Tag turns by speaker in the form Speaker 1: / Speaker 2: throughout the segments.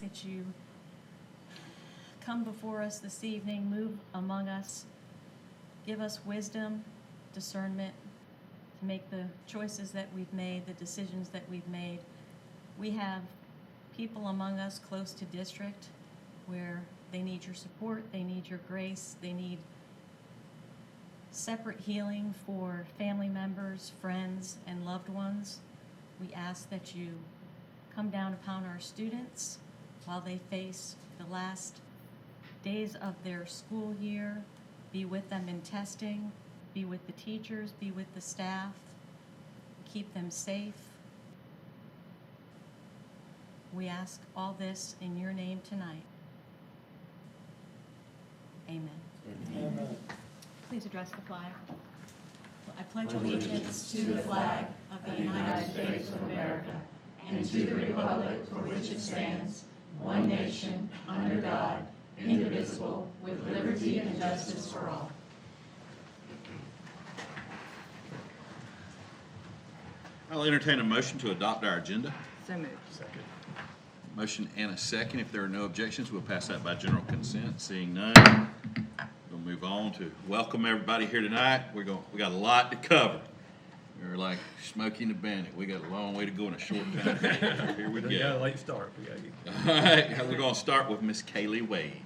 Speaker 1: that you come before us this evening, move among us, give us wisdom, discernment to make the choices that we've made, the decisions that we've made. We have people among us close to district where they need your support, they need your grace, they need separate healing for family members, friends, and loved ones. We ask that you come down upon our students while they face the last days of their school year. Be with them in testing, be with the teachers, be with the staff, keep them safe. We ask all this in your name tonight. Amen.
Speaker 2: Amen.
Speaker 1: Please address the flag. I pledge allegiance to the flag of the United States of America and to the republic for which it stands, one nation, under God, indivisible, with liberty and justice for all.
Speaker 3: I'll entertain a motion to adopt our agenda.
Speaker 4: So moved.
Speaker 2: Second.
Speaker 3: Motion and a second. If there are no objections, we'll pass that by general consent. Seeing none, we'll move on to welcome everybody here tonight. We got a lot to cover. We're like Smokey and the Bandit. We got a long way to go in a short time. Here we
Speaker 2: We got a
Speaker 3: go.
Speaker 2: late start. We gotta get.
Speaker 3: All right, we're going to start with Miss Kaylee Wade.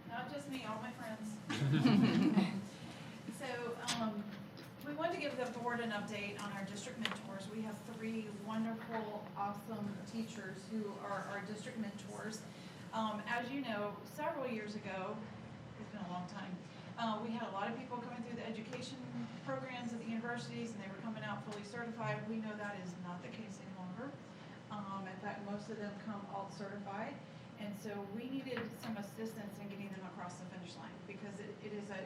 Speaker 5: Not just me, all my friends. So, we wanted to give the board an update on our district mentors. We have 3 wonderful, awesome teachers who are our district mentors. As you know, several years ago, it's been a long time, we had a lot of people coming through the education programs at the universities, and they were coming out fully certified. We know that is not the case any longer. In fact, most of them come alt certified. And so we needed some assistance in getting them across the finish line, because it is a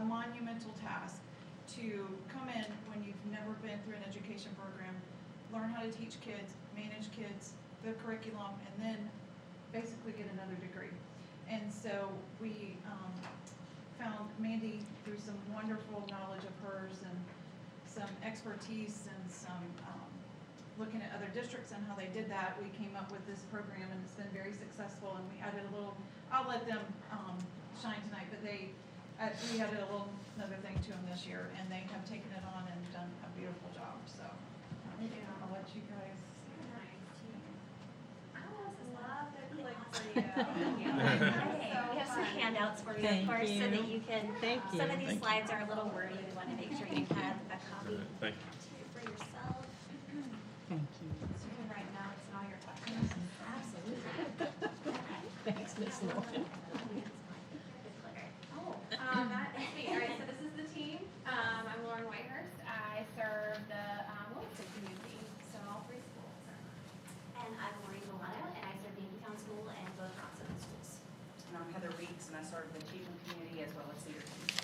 Speaker 5: monumental task to come in when you've never been through an education program, learn how to teach kids, manage kids, the curriculum, and then basically get another degree. And so we found Mandy, through some wonderful knowledge of hers and some expertise and some looking at other districts and how they did that, we came up with this program, and it's been very successful. And we added a little, I'll let them shine tonight, but we added another thing to them this year, and they have taken it on and done a beautiful job. So I'll let you guys.
Speaker 6: Okay, we have some handouts for you, of
Speaker 1: Thank
Speaker 6: course, so
Speaker 1: you.
Speaker 6: that you can,
Speaker 1: Thank you.
Speaker 6: some of these
Speaker 3: Thank you.
Speaker 6: slides are a little wordy, we want to make sure you have a copy
Speaker 2: Thank you.
Speaker 6: for yourself.
Speaker 1: Thank you.
Speaker 6: So you can write notes and all your questions. Absolutely.
Speaker 1: Thanks, Ms. Lauren.
Speaker 7: That is me. All right, so this is the team. I'm Lauren Whitehurst. I serve the Williston community, so all 3 schools.
Speaker 6: And I'm Maureen Milano, and I serve Yankeetown School and both Roxton schools.
Speaker 4: And I'm Heather Weeks, and I serve the Chieftain community as well as Cedar Keys.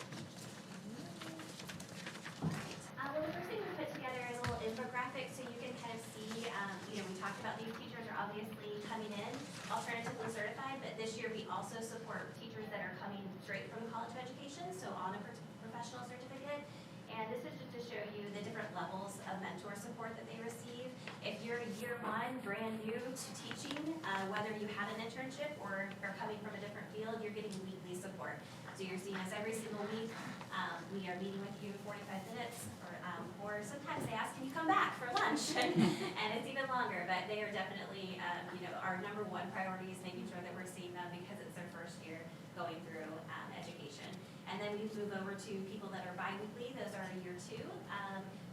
Speaker 6: Well, the first thing we put together is a little infographic so you can kind of see, we talked about these teachers are obviously coming in alternatively certified, but this year we also support teachers that are coming straight from the College of Education, so on a professional certificate. And this is just to show you the different levels of mentor support that they receive. If you're year 1, brand new to teaching, whether you had an internship or are coming from a different field, you're getting weekly support. So you're seeing us every single week. We are meeting with you 45 minutes, or sometimes they ask, can you come back for lunch? And it's even longer, but they are definitely, our number 1 priority is making sure that we're seeing them because it's their first year going through education. And then we move over to people that are biweekly, those are year 2,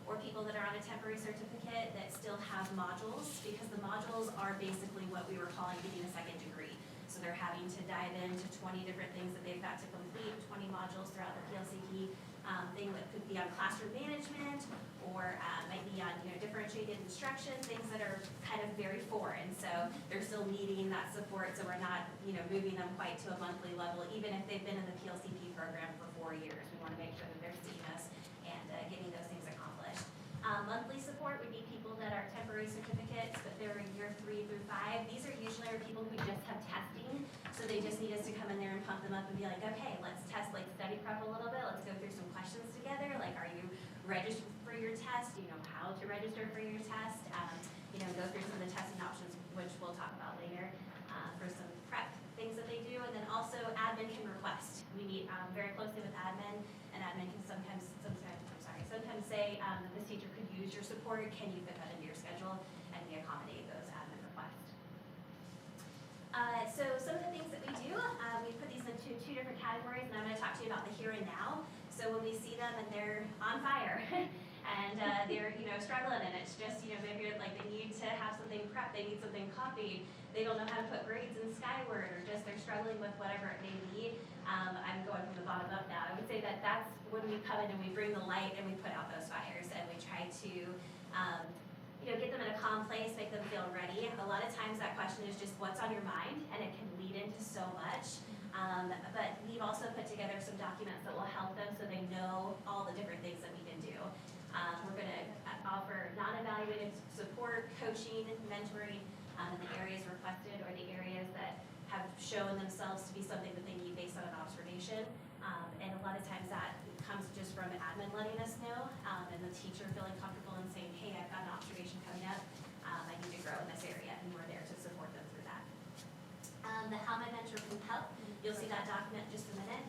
Speaker 6: or people that are on a temporary certificate that still have modules, because the modules are basically what we were calling getting a second degree. So they're having to dive into 20 different things that they've got to complete, 20 modules throughout the PLCP, things that could be on classroom management, or might be on differentiated instruction, things that are kind of very foreign. So they're still needing that support, so we're not moving them quite to a monthly level, even if they've been in the PLCP program for 4 years. We want to make sure that they're seeing us and getting those things accomplished. Monthly support would be people that are temporary certificates, but they're in year 3 through 5. These are usually people who just have testing, so they just need us to come in there and pump them up and be like, okay, let's test, like study prep a little bit. Let's go through some questions together. Like, are you register for your test, you know how to register for your test, go through some of the testing options, which we'll talk about later, for some prep things that they do. And then also admin can request. We meet very closely with admin, and admin can sometimes say that this teacher could use your support. Can you fit that into your schedule? And we accommodate those admin requests. So some of the things that we do, we put these into two different categories, and I'm going to talk to you about the here and now. So when we see them and they're on fire and they're struggling, and it's just maybe like they need to have something prepped, they need something copied, they don't know how to put grades in Skyward, or just they're struggling with whatever it may be. I'm going from the bottom up now. I would say that that's when we come in and we bring the light and we put out those fires, and we try to get them in a calm place, make them feel ready. A lot of times that question is just what's on your mind, and it can lead into so much. But we've also put together some documents that will help them so they know all the different things that we can do. We're going to offer non-evaluated support, coaching, mentoring in the areas requested or the areas that have shown themselves to be something that they need based on an observation. And a lot of times that comes just from admin letting us know, and the teacher feeling comfortable and saying, hey, I've got an observation coming up. I need to grow in this area, and we're there to support them through that. The How My Mentor Can Help, you'll see that document in just a minute.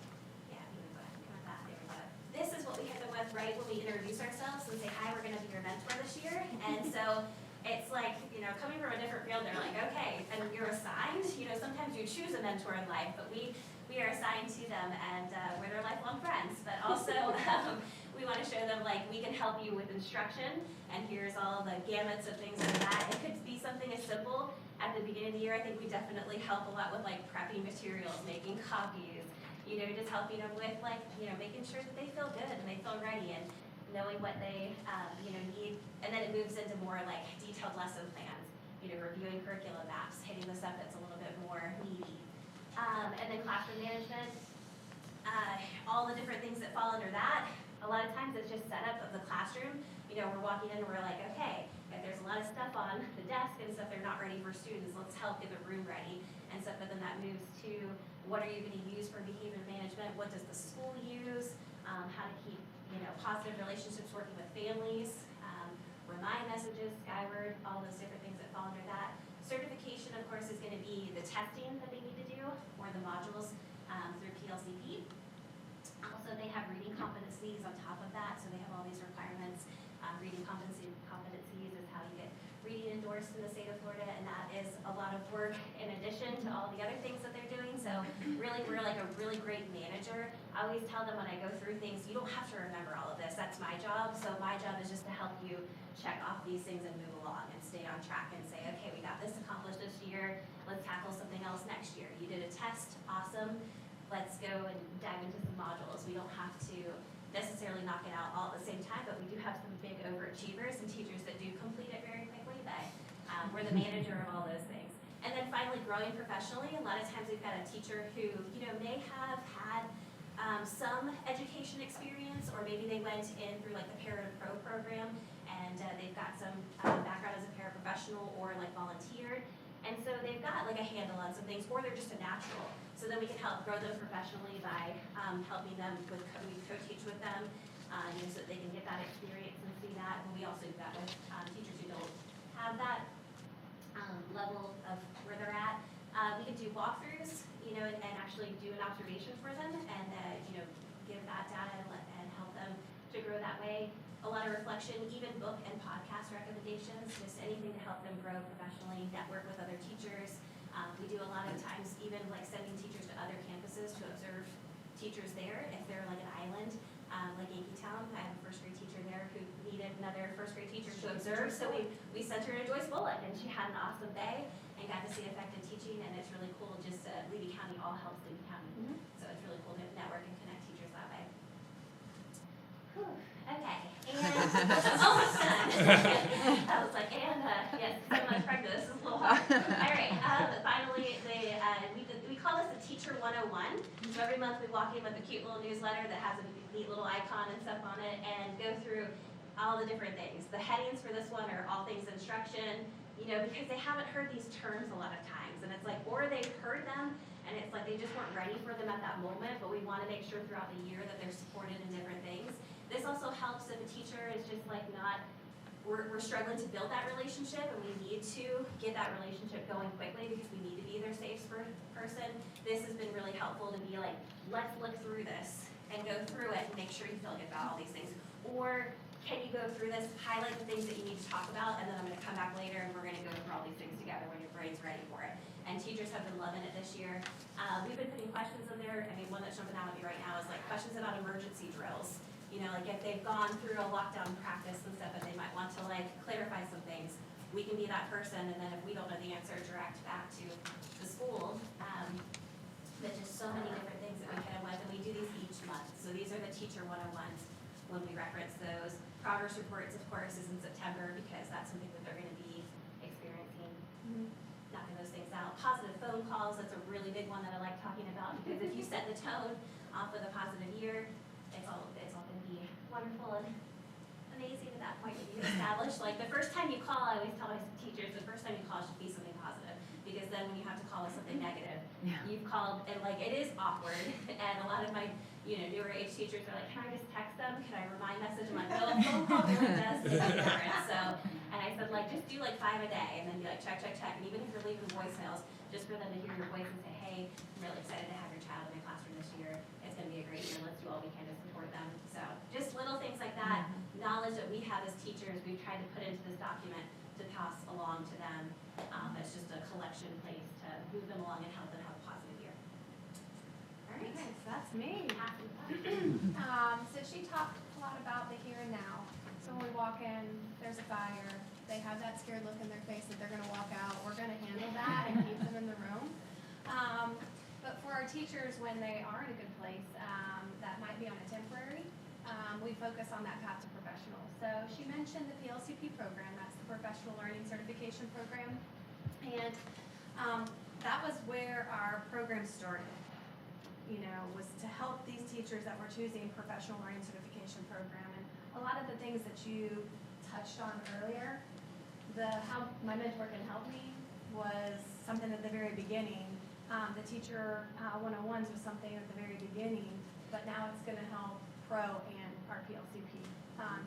Speaker 6: Yeah, you can go ahead and come with that. There we go. This is what we hit them with right when we introduce ourselves and say, hi, we're going to be your mentor this year. And so it's like, coming from a different field, they're like, okay, and you're assigned. Sometimes you choose a mentor in life, but we are assigned to them, and we're their lifelong friends. But also, we want to show them, like, we can help you with instruction, and here's all the gamuts of things like that. It could be something as simple at the beginning of the year. I think we definitely help a lot with, like, prepping materials, making copies, just helping them with, like, making sure that they feel good and they feel ready, and knowing what they, need. And then it moves into more, like, detailed lesson plans, reviewing curriculum maps, hitting the stuff that's a little bit more meaty. And then classroom management, all the different things that fall under that. A lot of times it's just setup of the classroom. We're walking in and we're like, okay, if there's a lot of stuff on the desk and stuff they're not ready for students, let's help get the room ready and stuff. But then that moves to what are you going to use for behavior management? What does the school use? How to keep positive relationships working with families, remind messages, Skyward, all those different things that fall under that. Certification, of course, is going to be the testing that they need to do, or the modules through PLCP. Also, they have reading competencies on top of that, so they have all these requirements. Reading competencies is how you get reading endorsed in the state of Florida, and that is a lot of work in addition to all the other things that they're doing. So really, we're like a really great manager. I always tell them when I go through things, you don't have to remember all of this. That's my job. So my job is just to help you check off these things and move along and stay on track and say, okay, we got this accomplished this year. Let's tackle something else next year. You did a test. Awesome. Let's go and dive into some modules. We don't have to necessarily knock it out all at the same time, but we do have some big overachievers and teachers that do complete it very quickly, but we're the manager of all those things. And then finally, growing professionally. A lot of times we've got a teacher who, may have had some education experience, or maybe they went in through like the Para to Pro program, and they've got some background as a paraprofessional or like volunteered. And so they've got like a handle on some things, or they're just a natural. So then we can help grow them professionally by helping them with, we co-teach with them, so that they can get that experience and see that. And we also do that with teachers who don't have that level of where they're at. We can do walkthroughs, and actually do an observation for them, and give that data and help them to grow that way. A lot of reflection, even book and podcast recommendations, just anything to help them grow professionally, network with other teachers. We do a lot of times even like sending teachers to other campuses to observe teachers there if they're like an island, like Yankeetown. I have a first grade teacher there who needed another first grade teacher to observe, so we sent her to Joyce Bullock, and she had an awesome day and got to see effective teaching, and it's really cool. Just Levy County all helps Levy County, so it's really cool to network and connect teachers that way. Whew. Okay, and almost done. I was like, yes, so much practice. This is a little hard. All right, finally, we call this a Teacher 101. So every month we walk in with a cute little newsletter that has a neat little icon and stuff on it, and go through all the different things. The headings for this one are all things instruction, because they haven't heard these terms a lot of times, and it's like, or they've heard them, and it's like they just weren't ready for them at that moment, but we want to make sure throughout the year that they're supported in different things. This also helps if a teacher is just like not, we're struggling to build that relationship, and we need to get that relationship going quickly because we need to be their safe person. This has been really helpful to be like, let's look through this and go through it and make sure you feel good about all these things. Or can you go through this, highlight the things that you need to talk about, and then I'm gonna come back later and we're gonna go through all these things together when your brain's ready for it. And teachers have been loving it this year. We've been putting questions in there. I mean, one that's jumping out at me right now is like questions about emergency drills. You know, like if they've gone through a lockdown practice and stuff, and they might want to like clarify some things, we can be that person, and then if we don't know the answer, direct back to the school. There's just so many different things that we can have, and we do these each month. So these are the teacher 101s when we reference those. Progress reports, of course, is in September because that's something that they're gonna be experiencing. Knocking those things out. Positive phone calls, that's a really big one that I like talking about, because if you set the tone off with a positive year, it's all gonna be wonderful and amazing at that point when you establish, like the first time you call, I always tell my teachers, the first time you call should be something positive, because then when you have to call with something negative, you've called, and like, it is awkward, and a lot of my, newer age teachers are like, can I just text them? Can I remind message? I'm like, no, a phone call really does make a difference. So, and I said, like, just do like 5 a day, and then be like, check, and even if you're leaving voicemails, just for them to hear your voice and say, hey, I'm really excited to have your child in my classroom this year. It's gonna be a great year. Let's do all we can to support them. So, just little things like that, knowledge that we have as teachers, we've tried to put into this document to pass along to them. It's just a collection place to move them along and help them have a positive year. All right.
Speaker 7: Nice, that's me.
Speaker 6: Happy.
Speaker 7: So she talked a lot about the here and now. So when we walk in, there's a fire, they have that scared look in their face that they're gonna walk out. We're gonna handle that and keep them in the room. But for our teachers, when they are in a good place, that might be on a temporary, we focus on that path to professional. So she mentioned the PLCP program, that's the Professional Learning Certification Program. And that was where our program started, was to help these teachers that were choosing Professional Learning Certification Program. And a lot of the things that you touched on earlier, how my mentor can help me was something at the very beginning. The teacher 101s was something at the very beginning, but now it's going to help pro and our PLCP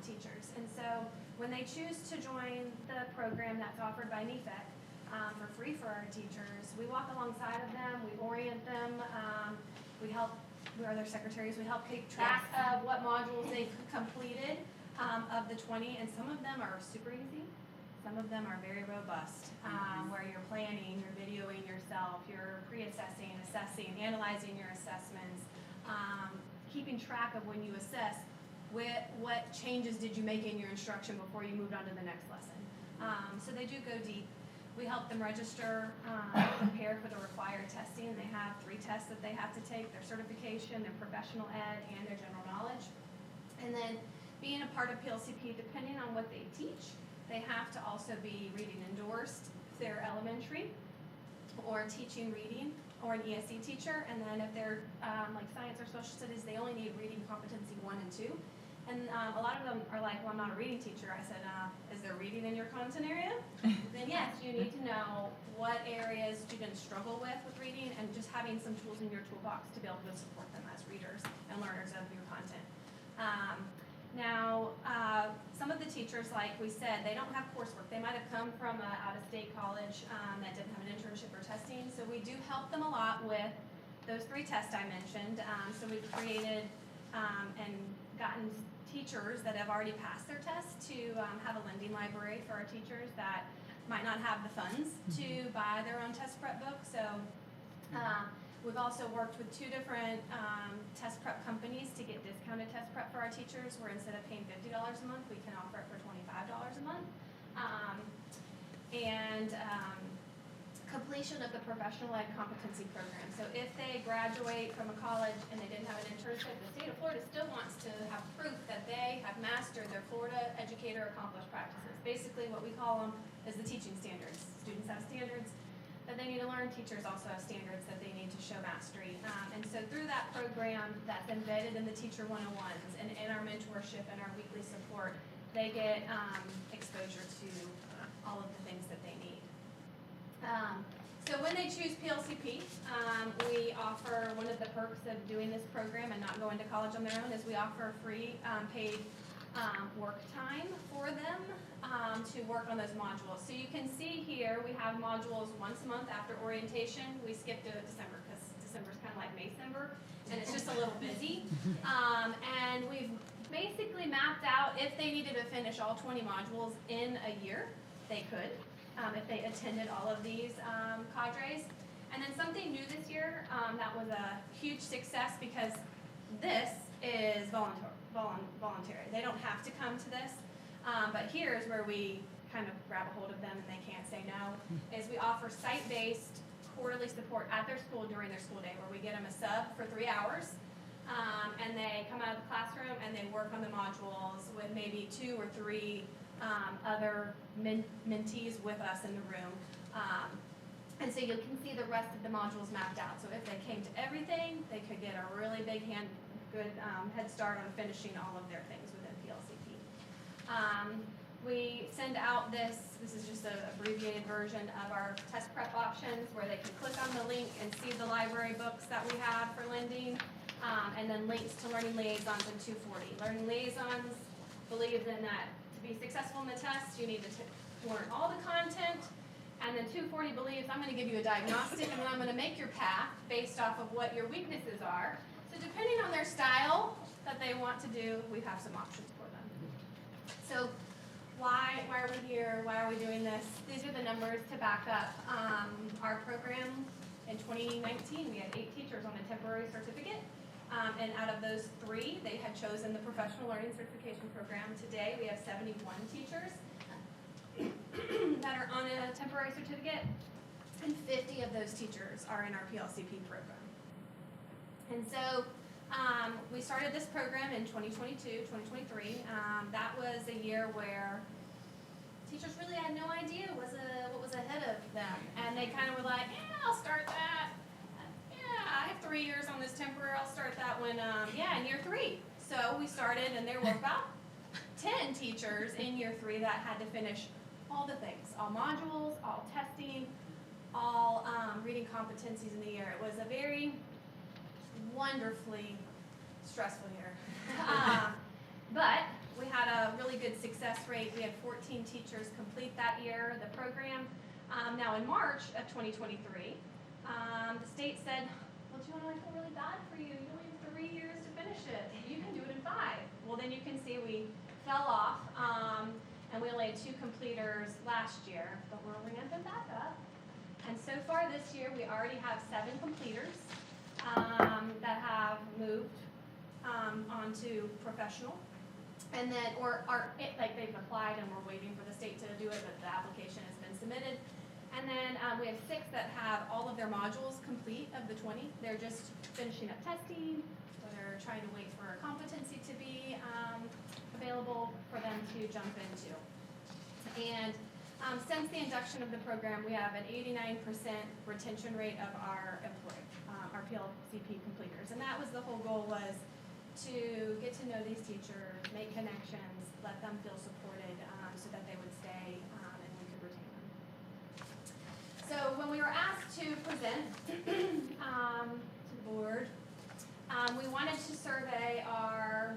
Speaker 7: teachers. And so when they choose to join the program that's offered by NEFEC for free for our teachers, we walk alongside of them, we orient them, we are their secretaries, we help keep track of what modules they've completed of the 20, and some of them are super easy. Some of them are very robust, where you're planning, you're videoing yourself, you're pre-assessing, assessing, analyzing your assessments, keeping track of when you assess, what changes did you make in your instruction before you moved on to the next lesson. So they do go deep. We help them register, prepare for the required testing. They have 3 tests that they have to take, their certification, their professional ed, and their general knowledge. And then being a part of PLCP, depending on what they teach, they have to also be reading endorsed if they're elementary, or teaching reading, or an ESE teacher. And then if they're like science or social studies, they only need reading competency 1 and 2. And a lot of them are like, well, I'm not a reading teacher. I said, is there reading in your content area? Then yes, you need to know what areas students struggle with reading, and just having some tools in your toolbox to be able to support them as readers and learners of your content. Now, some of the teachers, like we said, they don't have coursework. They might have come from an out-of-state college that didn't have an internship or testing. So we do help them a lot with those 3 tests I mentioned. So we've created and gotten teachers that have already passed their tests to have a lending library for our teachers that might not have the funds to buy their own test prep book. So we've also worked with 2 different test prep companies to get discounted test prep for our teachers, where instead of paying $50 a month, we can offer it for $25 a month. Completion of the professional ed competency program. So if they graduate from a college and they didn't have an internship, the state of Florida still wants to have proof that they have mastered their Florida Educator Accomplished Practices. Basically what we call them is the teaching standards. Students have standards that they need to learn. Teachers also have standards that they need to show mastery. And so through that program that's embedded in the Teacher 101s and in our mentorship and our weekly support, they get exposure to all of the things that they need. So when they choose PLCP, we offer, one of the perks of doing this program and not going to college on their own is we offer free paid work time for them to work on those modules. So you can see here, we have modules once a month after orientation. We skipped to December because December's kind of like May-cember, and it's just a little busy. And we've basically mapped out if they needed to finish all 20 modules in a year, they could, if they attended all of these cadres. And then something new this year that was a huge success because this is voluntary. They don't have to come to this, but here's where we kind of grab a hold of them and they can't say no, is we offer site-based quarterly support at their school during their school day where we get them a sub for 3 hours. And they come out of the classroom and they work on the modules with maybe 2 or 3 other mentees with us in the room. And so you can see the rest of the modules mapped out. So if they came to everything, they could get a really big good head start on finishing all of their things within PLCP. We send out this is just an abbreviated version of our test prep options where they can click on the link and see the library books that we have for lending. And then links to Learning Liaisons and 240. Learning Liaisons believe in that to be successful in the test, you need to learn all the content. And then 240 believes I'm going to give you a diagnostic and then I'm going to make your path based off of what your weaknesses are. So depending on their style that they want to do, we have some options for them. So why are we here? Why are we doing this? These are the numbers to back up our program. In 2019, we had 8 teachers on a temporary certificate. And out of those 3, they had chosen the Professional Learning Certification Program. Today, we have 71 teachers that are on a temporary certificate, and 50 of those teachers are in our PLCP program. And so we started this program in 2022, 2023. That was a year where teachers really had no idea what was ahead of them. And they kind of were like, yeah, I'll start that. I have 3 years on this temporary, I'll start that when, in year 3. So we started, and there were about 10 teachers in year 3 that had to finish all the things, all modules, all testing, all reading competencies in the year. It was a very wonderfully stressful year. But we had a really good success rate. We had 14 teachers complete that year, the program. Now in March of 2023, the state said, well, Joanna, I feel really bad for you. You only have 3 years to finish it. You can do it in 5. Well, then you can see we fell off, and we only had 2 completers last year, but we're ramping back up. And so far this year, we already have 7 completers that have moved onto professional, and then they've applied and we're waiting for the state to do it, but the application has been submitted. And then we have 6 that have all of their modules complete of the 20. They're just finishing up testing, or they're trying to wait for a competency to be available for them to jump into. And since the induction of the program, we have an 89% retention rate of our employees, our PLCP completers. And that was the whole goal, was to get to know these teachers, make connections, let them feel supported so that they would stay and we could retain them. So when we were asked to present to the board, we wanted to survey our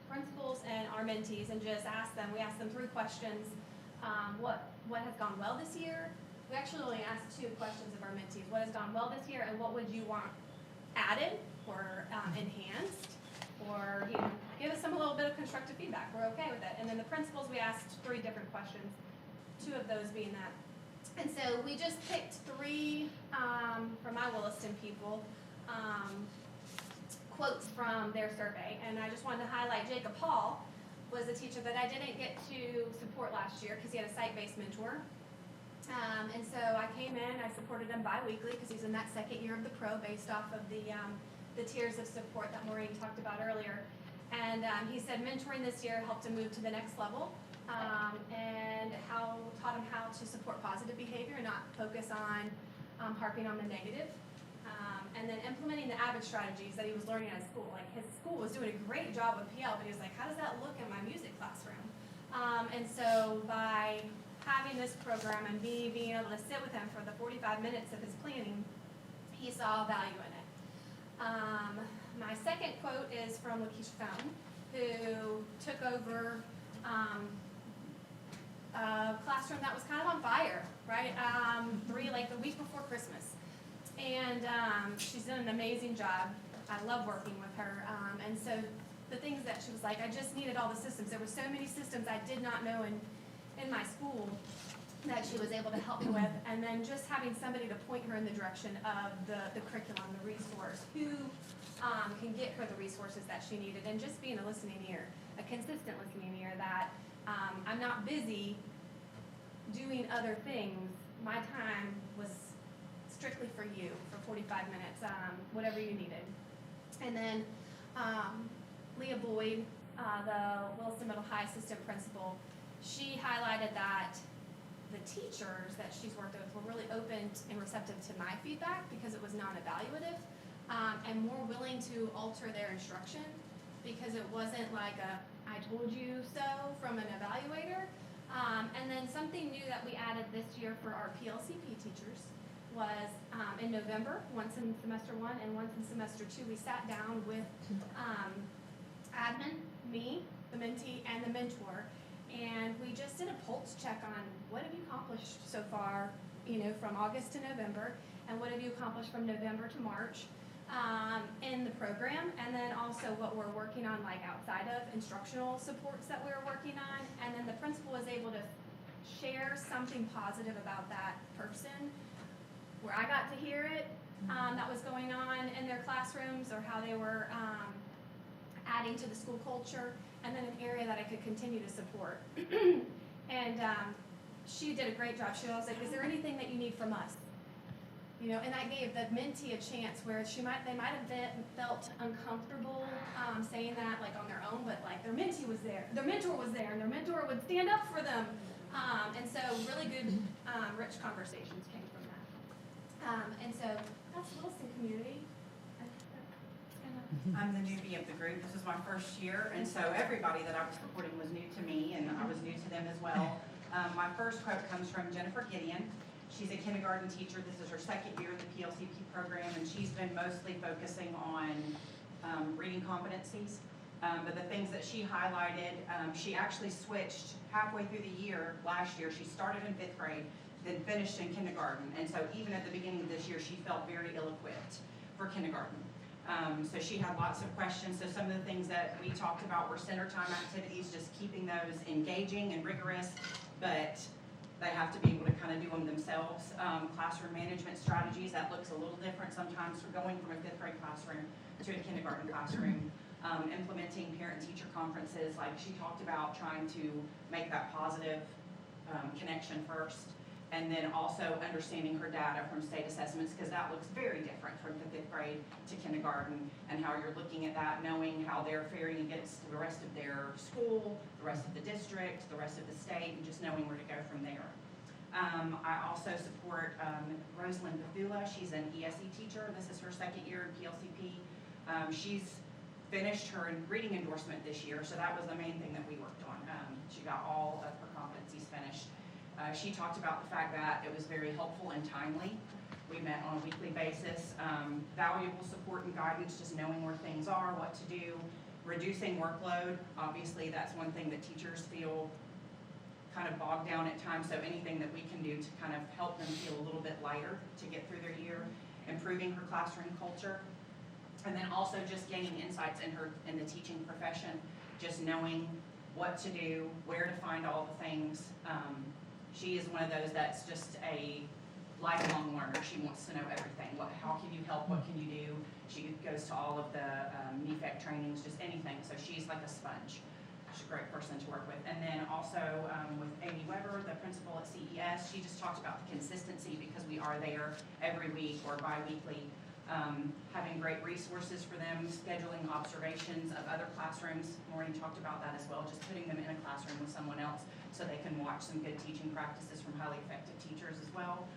Speaker 7: principals and our mentees and just ask them, we asked them 3 questions. What has gone well this year? We actually only asked 2 questions of our mentees. What has gone well this year, and what would you want added or enhanced? Or give us a little bit of constructive feedback. We're okay with it. And then the principals, we asked 3 different questions, 2 of those being that. And so we just picked 3 from my Williston people, quotes from their survey. And I just wanted to highlight Jacob Hall was a teacher that I didn't get to support last year because he had a site-based mentor. And so I came in, I supported him bi-weekly because he's in that 2nd year of the pro based off of the tiers of support that Maureen talked about earlier. And he said mentoring this year helped him move to the next level and taught him how to support positive behavior and not focus on harping on the negative. And then implementing the AVID strategies that he was learning at school. Like, his school was doing a great job with PL, but he was like, how does that look in my music classroom? And so by having this program and being able to sit with him for the 45 minutes of his planning, he saw value in it. My second quote is from Lakeisha Fountain, who took over a classroom that was kind of on fire, right? The week before Christmas. And she's done an amazing job. I love working with her. And so the things that she was like, I just needed all the systems. There were so many systems I did not know in my school that she was able to help me with. And then just having somebody to point her in the direction of the curriculum, the resource, who can get her the resources that she needed, and just being a listening ear, a consistent listening ear, that I'm not busy doing other things. My time was strictly for you for 45 minutes, whatever you needed. And then Leah Boyd, the Wilson Middle High assistant principal, she highlighted that the teachers that she's worked with were really open and receptive to my feedback because it was non-evaluative, and more willing to alter their instruction because it wasn't like a I told you so from an evaluator. And then something new that we added this year for our PLCP teachers was in November, once in semester 1 and once in semester 2, we sat down with admin, me, the mentee, and the mentor, and we just did a pulse check on what have you accomplished so far, from August to November, and what have you accomplished from November to March in the program, and then also what we're working on outside of instructional supports that we were working on, and then the principal was able to share something positive about that person where I got to hear it that was going on in their classrooms or how they were adding to the school culture, and then an area that I could continue to support. And she did a great job. She was like, is there anything that you need from us? And that gave the mentee a chance where they might have felt uncomfortable saying that on their own, but their mentee was there, their mentor was there, and their mentor would stand up for them. And so really good, rich conversations came from that. And so that's Wilson Community.
Speaker 4: I'm the newbie of the group. This is my first year, and so everybody that I was supporting was new to me, and I was new to them as well. My first quote comes from Jennifer Gideon. She's a kindergarten teacher. This is her second year in the PLCP program, and she's been mostly focusing on reading competencies. But the things that she highlighted, she actually switched halfway through the year last year. She started in 5th grade, then finished in kindergarten, and so even at the beginning of this year, she felt very ill-equipped for kindergarten. So she had lots of questions. So some of the things that we talked about were center time activities, just keeping those engaging and rigorous, but they have to be able to kind of do them themselves. Classroom management strategies, that looks a little different sometimes for going from a 5th grade classroom to a kindergarten classroom. Implementing parent-teacher conferences, like she talked about, trying to make that positive connection first. And then also understanding her data from state assessments, because that looks very different from the 5th grade to kindergarten, and how you're looking at that, knowing how they're faring against the rest of their school, the rest of the district, the rest of the state, and just knowing where to go from there. I also support Rosalind Bethula. She's an ESE teacher. This is her second year in PLCP. She's finished her reading endorsement this year, so that was the main thing that we worked on. She got all of her competencies finished. She talked about the fact that it was very helpful and timely. We met on a weekly basis. Valuable support and guidance, just knowing where things are, what to do. Reducing workload, obviously that's one thing that teachers feel kind of bogged down at times, so anything that we can do to kind of help them feel a little bit lighter to get through their year. Improving her classroom culture. And then also just gaining insights in the teaching profession, just knowing what to do, where to find all the things. She is one of those that's just a lifelong learner. She wants to know everything. How can you help? What can you do? She goes to all of the NEFEC trainings, just anything. So she's like a sponge. She's a great person to work with. And then also with Amy Weber, the principal at CES, she just talked about the consistency because we are there every week or bi-weekly. Having great resources for them, scheduling observations of other classrooms. Maureen talked about that as well, just putting them in a classroom with someone else so they can watch some good teaching practices from highly effective teachers as well.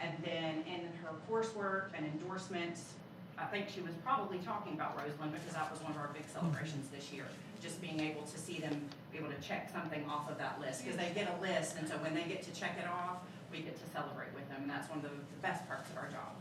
Speaker 4: And then in her coursework and endorsements, I think she was probably talking about Rosalind because that was one of our big celebrations this year. Just being able to see them be able to check something off of that list, because they get a list, and so when they get to check it off, we get to celebrate with them, and that's one of the best parts of our job.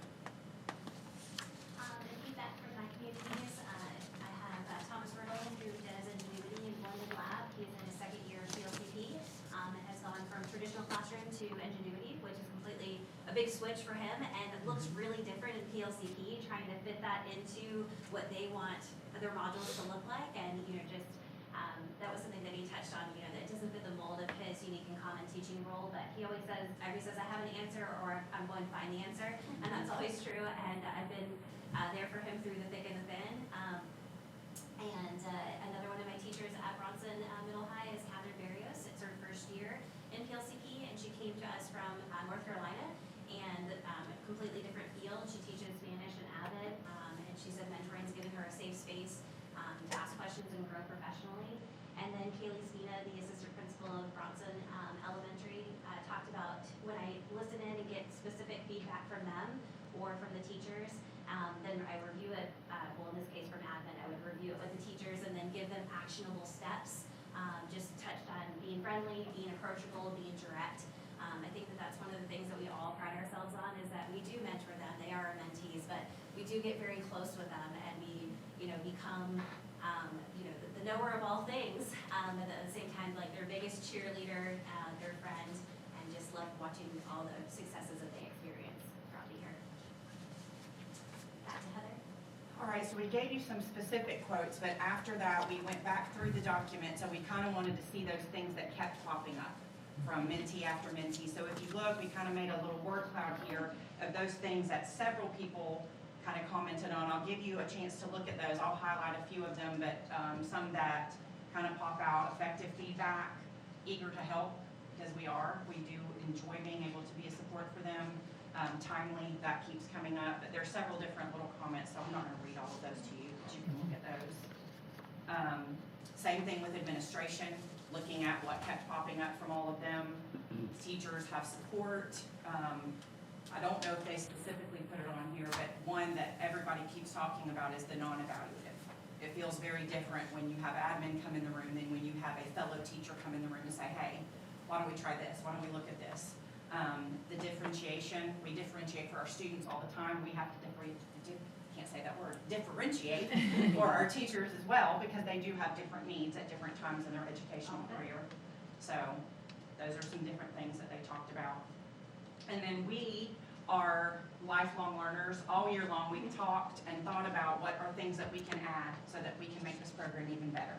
Speaker 6: And feedback from my communities, I have Thomas Riddle, who does Ingenuity in Blended Lab. He's in his second year of PLCP, and has gone from traditional classroom to Ingenuity, which is completely a big switch for him, and it looks really different in PLCP, trying to fit that into what they want their modules to look like, and, just, that was something that he touched on, that it doesn't fit the mold of his unique and common teaching role, but he always says, I have an answer, or I'm going to find the answer, and that's always true, and I've been there for him through the thick and the thin. Another one of my teachers at Bronson Middle High is Catherine Barrios. It's her first year in PLCP, and she came to us from North Carolina, and a completely different field. She teaches Spanish and Avid, and she said mentoring's given her a safe space to ask questions and grow professionally. And then Kaylee Spina, the assistant principal of Bronson Elementary, talked about when I listen in and get specific feedback from them or from the teachers, then I review it, in this case from admin, I would review it with the teachers and then give them actionable steps. Just touched on being friendly, being approachable, being direct. I think that's one of the things that we all pride ourselves on, is that we do mentor them. They are our mentees, but we do get very close with them, and we, become, the knower of all things, but at the same time, like their biggest cheerleader, their friend, and just love watching all the successes that they experience throughout the year. Back to Heather.
Speaker 4: All right, so we gave you some specific quotes, but after that, we went back through the documents, and we kind of wanted to see those things that kept popping up from mentee after mentee. So if you look, we kind of made a little word cloud here of those things that several people kind of commented on. I'll give you a chance to look at those. I'll highlight a few of them, but some that kind of pop out: effective feedback, eager to help, because we do enjoy being able to be a support for them. Timely, that keeps coming up, but there's several different little comments, so I'm not going to read all of those to you, but you can look at those. Same thing with administration, looking at what kept popping up from all of them. Teachers have support. I don't know if they specifically put it on here, but one that everybody keeps talking about is the non-evaluative. It feels very different when you have admin come in the room than when you have a fellow teacher come in the room and say, hey, why don't we try this? Why don't we look at this? The differentiation, we differentiate for our students all the time. We have to differentiate for our teachers as well, because they do have different needs at different times in their educational career. So those are some different things that they talked about. And then we are lifelong learners. All year long, we talked and thought about what are things that we can add so that we can make this program even better.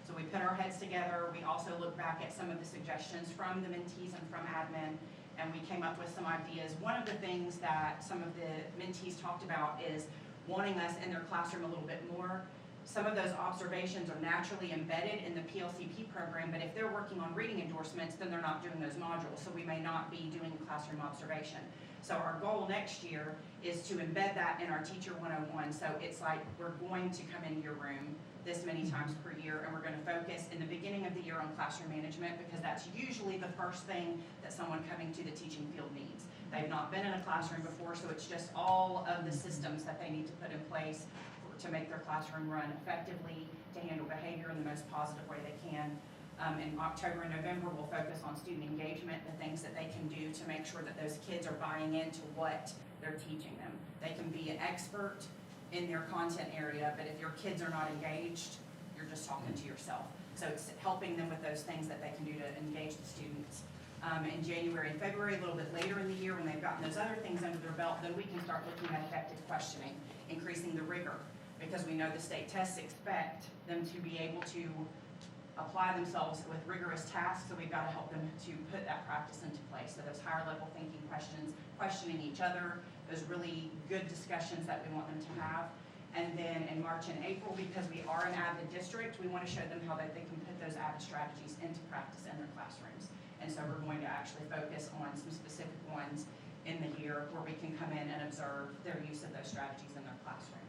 Speaker 4: So we put our heads together. We also looked back at some of the suggestions from the mentees and from admin, and we came up with some ideas. One of the things that some of the mentees talked about is wanting us in their classroom a little bit more. Some of those observations are naturally embedded in the PLCP program, but if they're working on reading endorsements, then they're not doing those modules, so we may not be doing classroom observation. So our goal next year is to embed that in our Teacher 101. So it's like we're going to come into your room this many times per year, and we're going to focus in the beginning of the year on classroom management, because that's usually the first thing that someone coming to the teaching field needs. They've not been in a classroom before, so it's just all of the systems that they need to put in place to make their classroom run effectively, to handle behavior in the most positive way they can. In October and November, we'll focus on student engagement, the things that they can do to make sure that those kids are buying into what they're teaching them. They can be an expert in their content area, but if your kids are not engaged, you're just talking to yourself. So it's helping them with those things that they can do to engage the students. In January and February, a little bit later in the year, when they've gotten those other things under their belt, then we can start looking at effective questioning, increasing the rigor, because we know the state tests expect them to be able to apply themselves with rigorous tasks, so we've got to help them to put that practice into place. So those higher level thinking questions, questioning each other, those really good discussions that we want them to have. And then in March and April, because we are an AVID district, we want to show them how that they can put those AVID strategies into practice in their classrooms. And so we're going to actually focus on some specific ones in the year where we can come in and observe their use of those strategies in their classroom.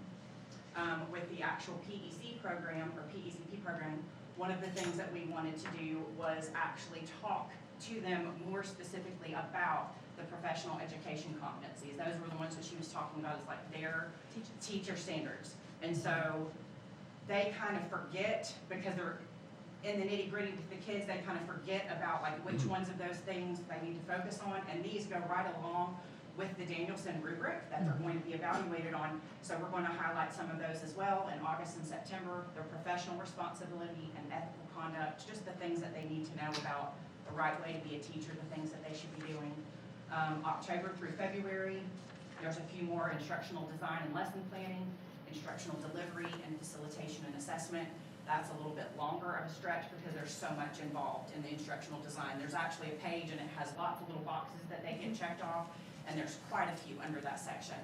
Speaker 4: With the actual PEC program, or PECP program, one of the things that we wanted to do was actually talk to them more specifically about the professional education competencies. Those were the ones that she was talking about as like their teacher standards. And so they kind of forget, because in the nitty gritty with the kids, they kind of forget about like which ones of those things they need to focus on, and these go right along with the Danielson rubric that they're going to be evaluated on. So we're going to highlight some of those as well in August and September, their professional responsibility and ethical conduct, just the things that they need to know about the right way to be a teacher, the things that they should be doing. October through February, there's a few more instructional design and lesson planning, instructional delivery and facilitation and assessment. That's a little bit longer of a stretch because there's so much involved in the instructional design. There's actually a page and it has lots of little boxes that they get checked off, and there's quite a few under that section.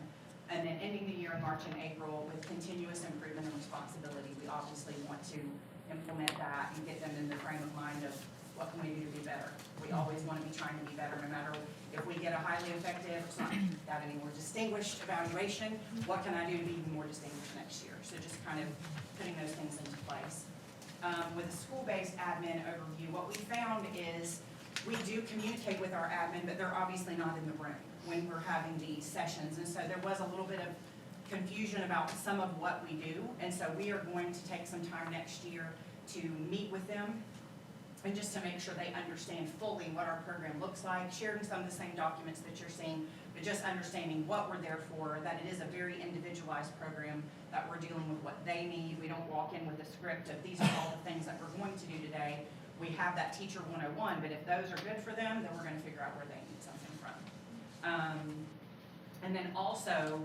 Speaker 4: And then ending the year in March and April with continuous improvement and responsibility. We obviously want to implement that and get them in the frame of mind of what can we do to be better. We always want to be trying to be better, no matter if we get a highly effective, it's not that anymore, distinguished evaluation, what can I do to be even more distinguished next year? So just kind of putting those things into place. With the school-based admin overview, what we found is we do communicate with our admin, but they're obviously not in the room when we're having these sessions. And so there was a little bit of confusion about some of what we do. And so we are going to take some time next year to meet with them and just to make sure they understand fully what our program looks like, sharing some of the same documents that you're seeing, but just understanding what we're there for, that it is a very individualized program, that we're dealing with what they need. We don't walk in with a script of these are all the things that we're going to do today. We have that teacher 101, but if those are good for them, then we're going to figure out where they need something from. And then also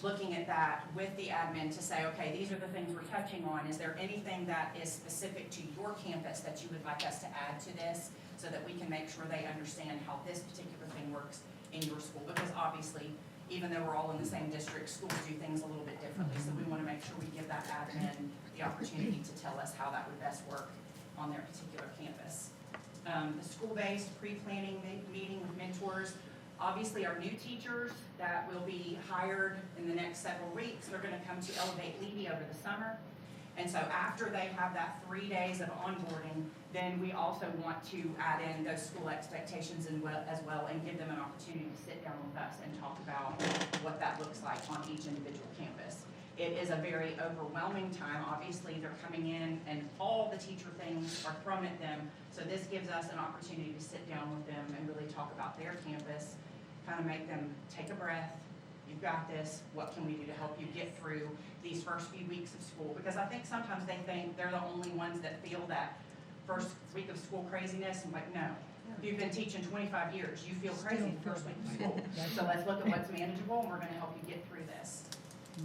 Speaker 4: looking at that with the admin to say, okay, these are the things we're touching on. Is there anything that is specific to your campus that you would like us to add to this so that we can make sure they understand how this particular thing works in your school? Because obviously, even though we're all in the same district, schools do things a little bit differently. So we want to make sure we give that admin the opportunity to tell us how that would best work on their particular campus. The school-based pre-planning meeting with mentors. Obviously, our new teachers that will be hired in the next several weeks, they're going to come to Elevate Levy over the summer. And so after they have that 3 days of onboarding, then we also want to add in those school expectations as well and give them an opportunity to sit down with us and talk about what that looks like on each individual campus. It is a very overwhelming time. Obviously, they're coming in and all the teacher things are thrown at them. So this gives us an opportunity to sit down with them and really talk about their campus, kind of make them take a breath. You've got this. What can we do to help you get through these first few weeks of school? Because I think sometimes they think they're the only ones that feel that first week of school craziness. I'm like, no. If you've been teaching 25 years, you feel crazy the first week of school. So let's look at what's manageable, and we're going to help you get through this.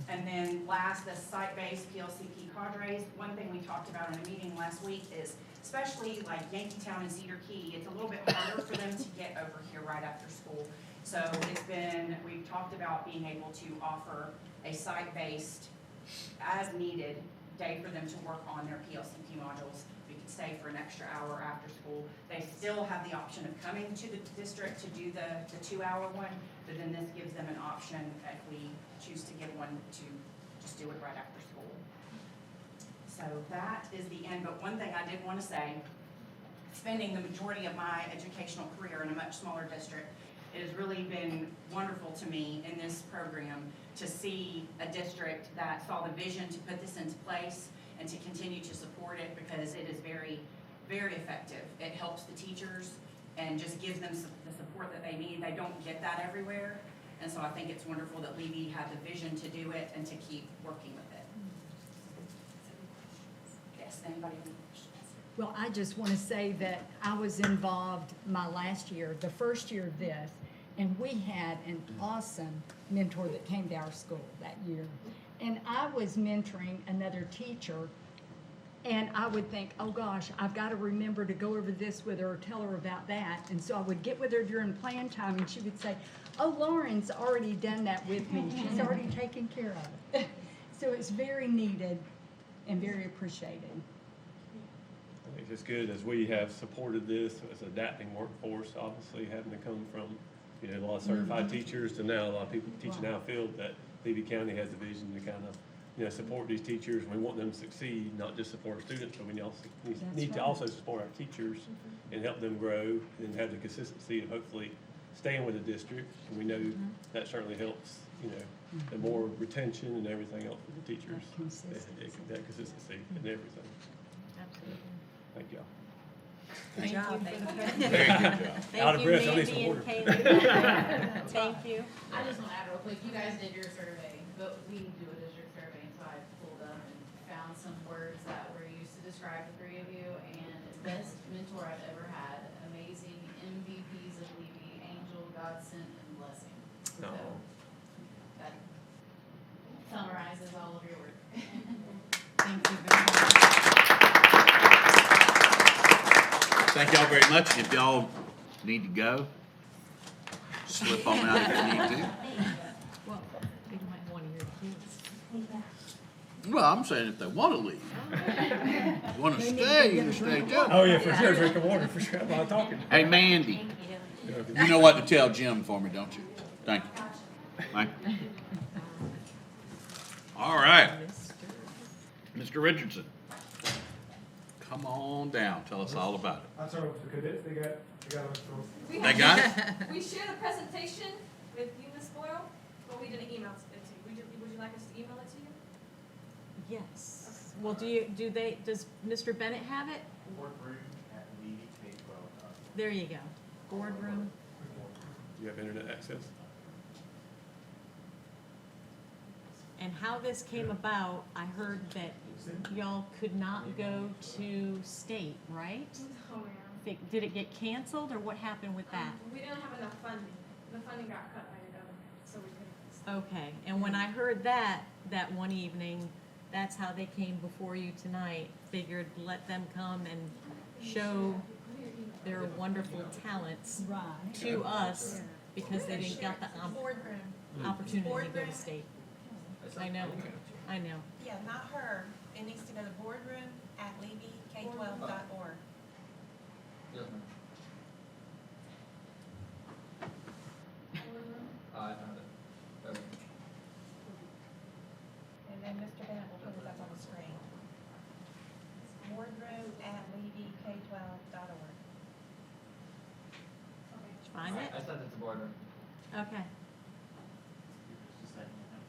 Speaker 4: And then last, the site-based PLCP cadres. One thing we talked about in a meeting last week is, especially like Yankeetown and Cedar Key, it's a little bit harder for them to get over here right after school. So we've talked about being able to offer a site-based, as needed, day for them to work on their PLCP modules. We could stay for an extra hour after school. They still have the option of coming to the district to do the 2-hour one, but then this gives them an option if we choose to give one to just do it right after school. So that is the end, but one thing I did want to say, spending the majority of my educational career in a much smaller district, it has really been wonderful to me in this program to see a district that saw the vision to put this into place and to continue to support it, because it is very, very effective. It helps the teachers and just gives them the support that they need. They don't get that everywhere. And so I think it's wonderful that Levy had the vision to do it and to keep working with it. Yes, anybody have any questions?
Speaker 8: Well, I just want to say that I was involved my last year, the first year of this, and we had an awesome mentor that came to our school that year. And I was mentoring another teacher, and I would think, oh gosh, I've got to remember to go over this with her or tell her about that. And so I would get with her during plan time, and she would say, oh, Lauren's already done that with me. She's already taken care of it. So it's very needed and very appreciated.
Speaker 2: I think it's good as we have supported this as adapting workforce, obviously having to come from, a lot of certified teachers to now a lot of people teaching outfield, that Levy County has a vision to kind of, support these teachers. We want them to succeed, not just support our students, but we also need to also support our teachers and help them grow and have the consistency of hopefully staying with the district. And we know that certainly helps, the more retention and everything else for the teachers. That consistency and everything.
Speaker 1: Absolutely.
Speaker 2: Thank
Speaker 1: Good job.
Speaker 3: Very good job.
Speaker 2: Out of
Speaker 1: Thank you,
Speaker 2: breath, I need
Speaker 1: Mandy
Speaker 2: some
Speaker 1: and
Speaker 2: water.
Speaker 1: Caleb. Thank you.
Speaker 9: I just want to add real quick, you guys did your survey, but we do a district survey, and so I pulled up and found some words that were used to describe the three of you, and best mentor I've ever had, amazing, MVPs of Levy, angel, godsend, and blessing. So,
Speaker 2: Oh.
Speaker 9: that summarizes all of your work.
Speaker 1: Thank you very much.
Speaker 3: Thank y'all very much. If y'all need to go, slip on out if you need to.
Speaker 1: Well, they might want to hear the kids.
Speaker 3: Well, I'm saying if they want to leave. Want to stay, you can stay too.
Speaker 2: Oh, yeah, for sure, drink of water, for sure, while talking.
Speaker 3: Hey, Mandy, you know what to tell Jim for me, don't you? Thank you. Thank you. All right, Mr. Richardson. Come on down, tell us all about it.
Speaker 10: I'm sorry, the cadets, they got us from.
Speaker 3: They got it?
Speaker 11: We shared a presentation with you, Ms. Boyle, but we didn't email it to you. Would you like us to email it to you?
Speaker 1: Yes. Well, does Mr. Bennett have it?
Speaker 10: Boardroom at Levy K-12.
Speaker 1: There you go. Boardroom.
Speaker 2: Do you have internet access?
Speaker 1: And how this came about, I heard that y'all could not go to state, right?
Speaker 11: Oh, yeah.
Speaker 1: Did it get canceled, or what happened with that?
Speaker 11: We didn't have enough funding. The funding got cut by the government, so we couldn't.
Speaker 1: Okay, and when I heard that one evening, that's how they came before you tonight. Figured let them come and show their wonderful talents
Speaker 8: Right.
Speaker 1: to us, because they didn't got the opportunity to go to state. I know, I know.
Speaker 12: Yeah, not her. It needs to go to boardroom@levyk12.org. And then Mr. Bennett will put it up on the screen. It's boardroom@levyk12.org.
Speaker 1: Did you find it?
Speaker 13: I sent it to boardroom.
Speaker 1: Okay.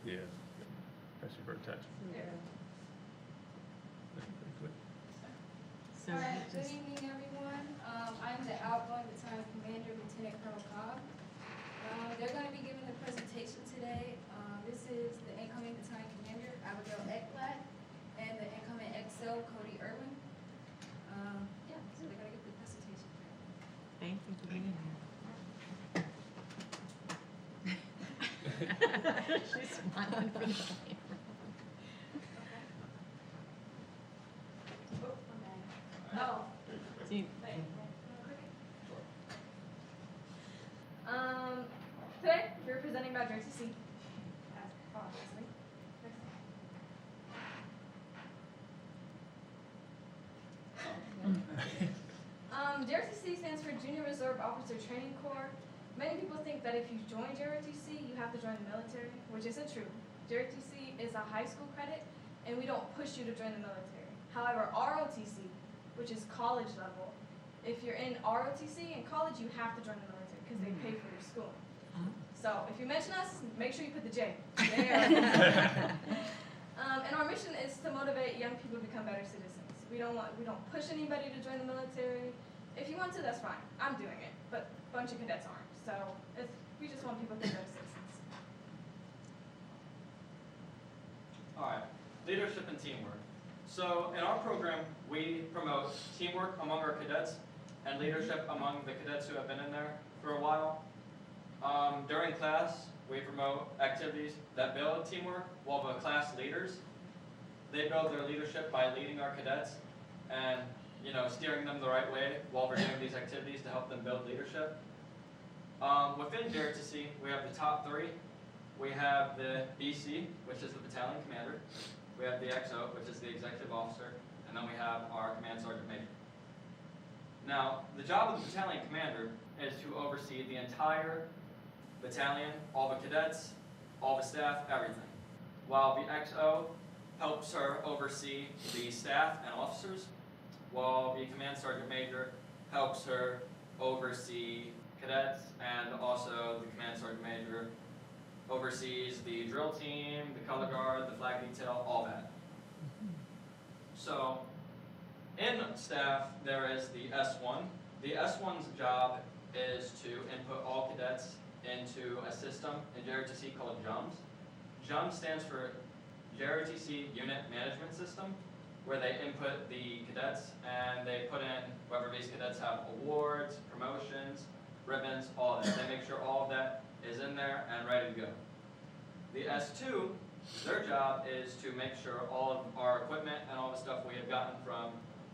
Speaker 2: Yeah. Especially for attachment.
Speaker 1: So
Speaker 14: All right,
Speaker 1: you
Speaker 14: good
Speaker 1: just,
Speaker 14: evening, everyone. I'm the outgoing battalion commander, Lieutenant Colonel Cobb. They're going to be giving the presentation today. This is the incoming battalion commander, Abigail Ekblad, and the incoming XO, Cody Irwin. Yeah, so they're going to give the presentation.
Speaker 1: thank you for being here. She's smiling for the camera.
Speaker 11: Oh.
Speaker 1: See,
Speaker 11: Today, we're presenting about JTC. Obviously. JRTC stands for Junior Reserve Officer Training Corps. Many people think that if you join JRTC, you have to join the military, which isn't true. JRTC is a high school credit, and we don't push you to join the military. However, ROTC, which is college level, if you're in ROTC in college, you have to join the military because they pay for your schooling. So if you mention us, make sure you put the J. And our mission is to motivate young people to become better citizens. We don't push anybody to join the military. If you want to, that's fine. I'm doing it, but a bunch of cadets aren't. So we just want people to be better citizens.
Speaker 13: All right, leadership and teamwork. So in our program, we promote teamwork among our cadets and leadership among the cadets who have been in there for a while. During class, we promote activities that build teamwork, while the class leaders, they build their leadership by leading our cadets and steering them the right way while we're doing these activities to help them build leadership. Within JRTC, we have the top three. We have the BC, which is the battalion commander. We have the XO, which is the executive officer, and then we have our command sergeant major. Now, the job of the battalion commander is to oversee the entire battalion, all the cadets, all the staff, everything. While the XO helps her oversee the staff and officers, while the command sergeant major helps her oversee cadets, and also the command sergeant major oversees the drill team, the color guard, the flag detail, all that. So, In staff, there is the S1. The S1's job is to input all cadets into a system in JROTC called JUMS. JUMS stands for JROTC Unit Management System, where they input the cadets and they put in whether these cadets have awards, promotions, ribbons, all of that. They make sure all of that is in there and ready to go. The S2, their job is to make sure all of our equipment and all the stuff we have gotten from,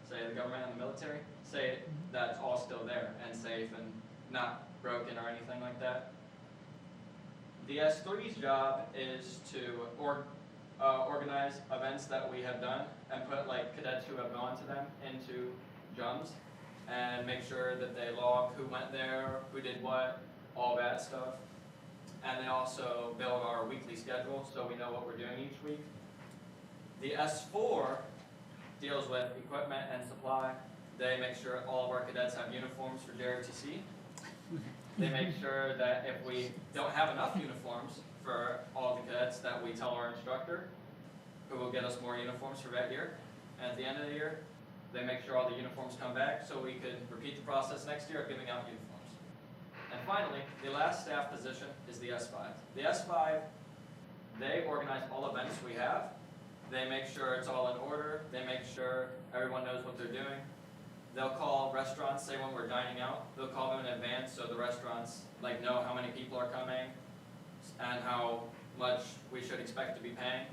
Speaker 13: say, the government and the military, say that's all still there and safe and not broken or anything like that. The S3's job is to organize events that we have done and put like cadets who have gone to them into JUMS and make sure that they log who went there, who did what, all that stuff. And they also build our weekly schedule so we know what we're doing each week. The S4 deals with equipment and supply. They make sure all of our cadets have uniforms for JROTC. They make sure that if we don't have enough uniforms for all the cadets, that we tell our instructor, who will get us more uniforms for that year. And at the end of the year, they make sure all the uniforms come back so we could repeat the process next year of giving out uniforms. And finally, the last staff position is the S5. The S5, they organize all events we have. They make sure it's all in order. They make sure everyone knows what they're doing. They'll call restaurants, say when we're dining out, they'll call them in advance so the restaurants like know how many people are coming and how much we should expect to be paying.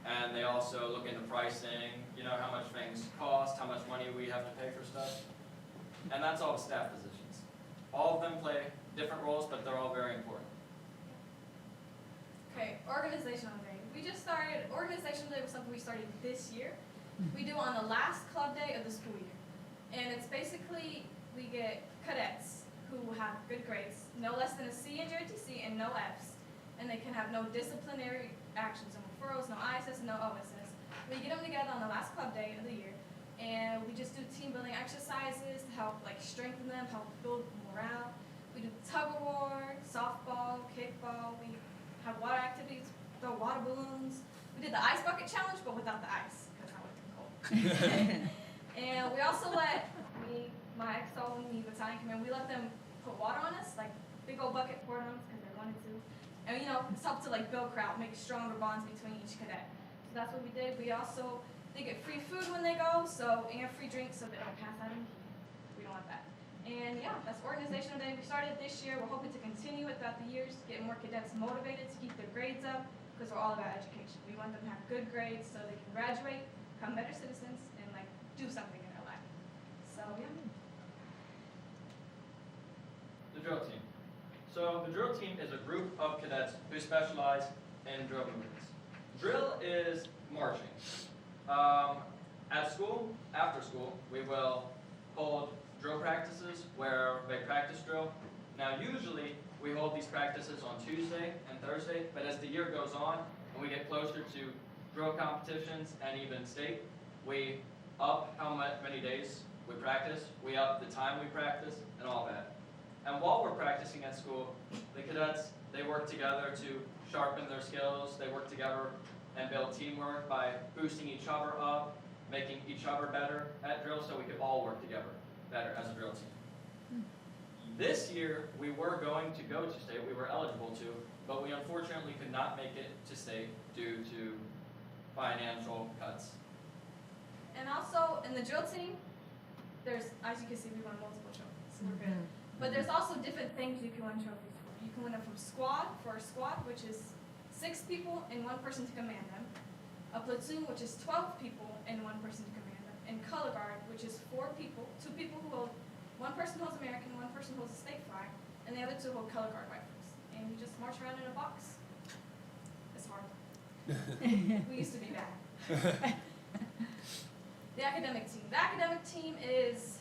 Speaker 13: And they also look into pricing, you know, how much things cost, how much money we have to pay for stuff. And that's all the staff positions. All of them play different roles, but they're all very important.
Speaker 11: Okay, organizational day. We just started, organizational day was something we started this year. We do it on the last club day of the school year. And it's basically, we get cadets who have good grades, no less than a C in JROTC and no Fs. And they can have no disciplinary actions, no referrals, no ISS, no OSS. We get them together on the last club day of the year. And we just do team building exercises to help like strengthen them, help build morale. We do tug of war, softball, kickball. We have water activities, throw water balloons. We did the ice bucket challenge, but without the ice, because I like it cold. And we also let my XO and the battalion command, we let them put water on us, like big old bucket poured on us because they wanted to. And you know, it's helped to like build crowd, make stronger bonds between each cadet. So that's what we did. We also, they get free food when they go, and free drinks so they don't pass out in heat. We don't want that. And yeah, that's organizational day. We started this year. We're hoping to continue it throughout the years, get more cadets motivated to keep their grades up, because we're all about education. We want them to have good grades so they can graduate, become better citizens, and like do something in their life. So yeah.
Speaker 13: The drill team. So the drill team is a group of cadets who specialize in drill movements. Drill is marching. At school, after school, we will hold drill practices where they practice drill. Now usually we hold these practices on Tuesday and Thursday, but as the year goes on and we get closer to drill competitions and even state, we up how many days we practice, we up the time we practice, and all that. And while we're practicing at school, the cadets, they work together to sharpen their skills, they work together and build teamwork by boosting each other up, making each other better at drill so we could all work together better as a drill team. This year, we were going to go to state, we were eligible to, but we unfortunately could not make it to state due to financial cuts.
Speaker 11: And also, in the drill team, there's, as you can see, we won multiple trophies, so we're good. But there's also different things you can win trophies for. You can win them from squad, for a squad, which is 6 people and 1 person to command them. A platoon, which is 12 people and 1 person to command them. And color guard, which is 4 people, 2 people who hold, 1 person holds American, 1 person holds a state flag, and the other 2 hold color guard rifles. And you just march around in a box. It's hard. We used to be bad. The academic team. The academic team is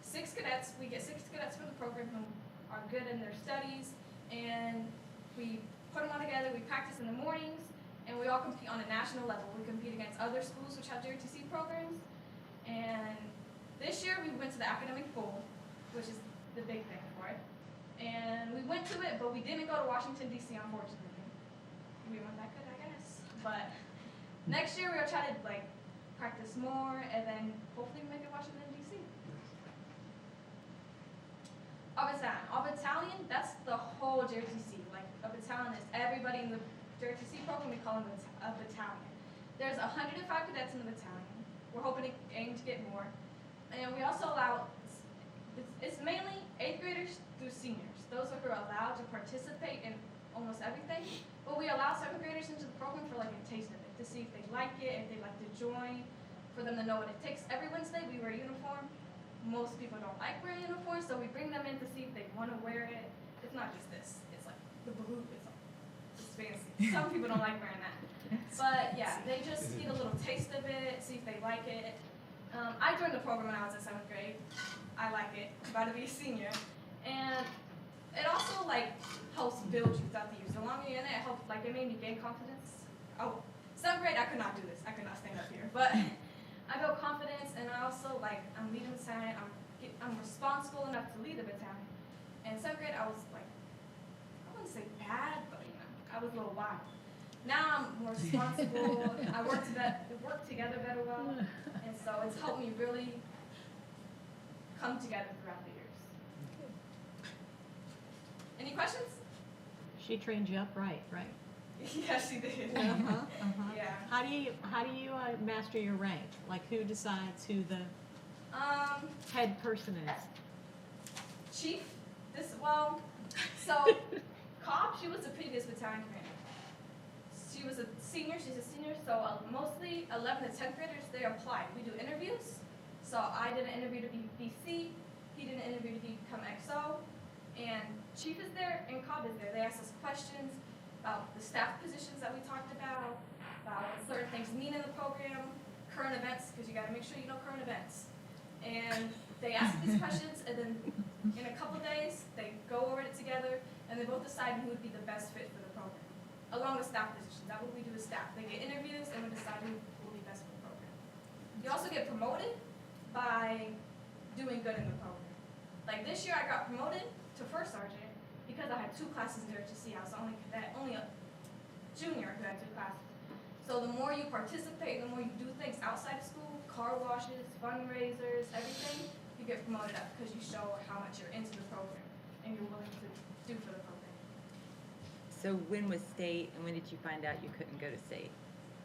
Speaker 11: 6 cadets. We get 6 cadets from the program who are good in their studies, and we put them all together. We practice in the mornings, and we all compete on a national level. We compete against other schools which have JROTC programs. And this year we went to the academic bowl, which is the big thing for it. And we went to it, but we didn't go to Washington, D.C., unfortunately. We weren't that good, I guess. But next year we'll try to practice more, and then hopefully make it Washington DC. A battalion, that's the whole JRTC. Like, a battalion is everybody in the JRTC program, we call them a battalion. There's 105 cadets in the battalion. We're hoping to aim to get more. And we also allow, it's mainly 8th graders through seniors. Those who are allowed to participate in almost everything. But we allow 7th graders into the program for like a taste of it, to see if they like it, if they like to join, for them to know what it takes. Every Wednesday we wear a uniform. Most people don't like wearing uniforms, so we bring them in to see if they want to wear it. It's not just this. It's like the blue. It's fancy. Some people don't like wearing that. But yeah, they just get a little taste of it, see if they like it. I joined the program when I was in 7th grade. I like it. I'm about to be a senior. And it also like helps build you throughout the years. The longer you're in it, it helps, like it made me gain confidence. Oh, 7th grade, I could not do this. I could not stand up here. But I built confidence, and I also like, I'm leading the battalion. I'm responsible enough to lead the battalion. And 7th grade, I was like, I wouldn't say bad, but you know, I was a little wild. Now I'm more responsible. I work together better well, and so it's helped me really come together throughout the years. Any questions?
Speaker 1: She trained you up right?
Speaker 11: Yeah, she did. Yeah.
Speaker 1: How do you master your rank? Like, who decides who the head person is?
Speaker 11: Chief. So Cobb, she was the previous battalion commander. She was a senior. She's a senior. So mostly 11 to 10th graders, they applied. We do interviews. So I did an interview to be BC. He did an interview to become XO. And Chief is there and Cobb is there. They asked us questions about the staff positions that we talked about what certain things mean in the program, current events, because you got to make sure you know current events. And they ask these questions, and then in a couple days, they go over it together, and they both decide who would be the best fit for the program, along with staff positions. That's what we do with staff. They get interviews, and we decide who will be best for the program. You also get promoted by doing good in the program. Like this year, I got promoted to first sergeant because I had 2 classes in JRTC. I was the only cadet, only a junior who had 2 classes. So the more you participate, the more you do things outside of school, car washes, fundraisers, everything, you get promoted up because you show how much you're into the program and you're willing to do for the program.
Speaker 15: So when was state, and when did you find out you couldn't go to state?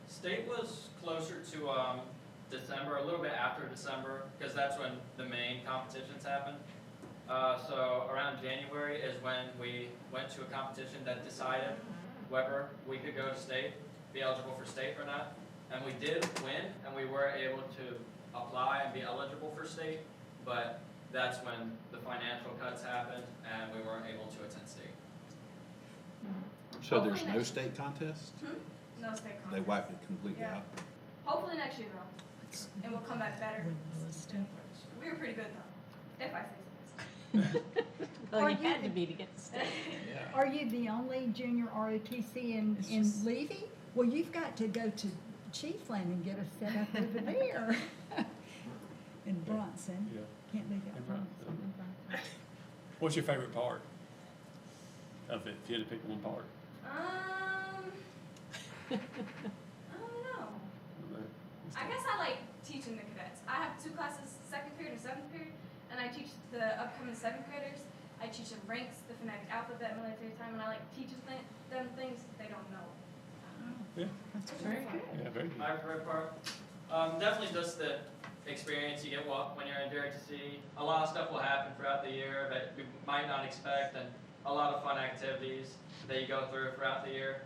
Speaker 13: State was closer to December, a little bit after December, because that's when the main competitions happened. So around January is when we went to a competition that decided whether we could go to state, be eligible for state or not. And we did win, and we were able to apply and be eligible for state, but that's when the financial cuts happened, and we weren't able to attend state.
Speaker 3: So there's no state contest?
Speaker 11: No state contest.
Speaker 3: They wiped it completely
Speaker 11: Yeah.
Speaker 3: out?
Speaker 11: Hopefully next year though, and we'll come back better. We were pretty good though, if I say so.
Speaker 1: Well, you had to be to get to state.
Speaker 8: Are you the only junior ROTC in Levy? Well, you've got to go to Chiefland and get us set up over there. In Bronson.
Speaker 2: Yeah.
Speaker 8: Can't leave out
Speaker 2: In
Speaker 8: Bronson.
Speaker 2: What's your favorite part of it, if you had to pick one part?
Speaker 11: I don't know. I guess I like teaching the cadets. I have 2 classes, 2nd period and 7th period, and I teach the upcoming 7th graders. I teach them ranks, the phonetic alphabet, military time, and I like teaching them things they don't know.
Speaker 2: Yeah.
Speaker 8: That's very good.
Speaker 2: Yeah, very good.
Speaker 13: My favorite part, definitely just the experience you get when you're in JRTC. A lot of stuff will happen throughout the year that you might not expect, and a lot of fun activities that you go through throughout the year.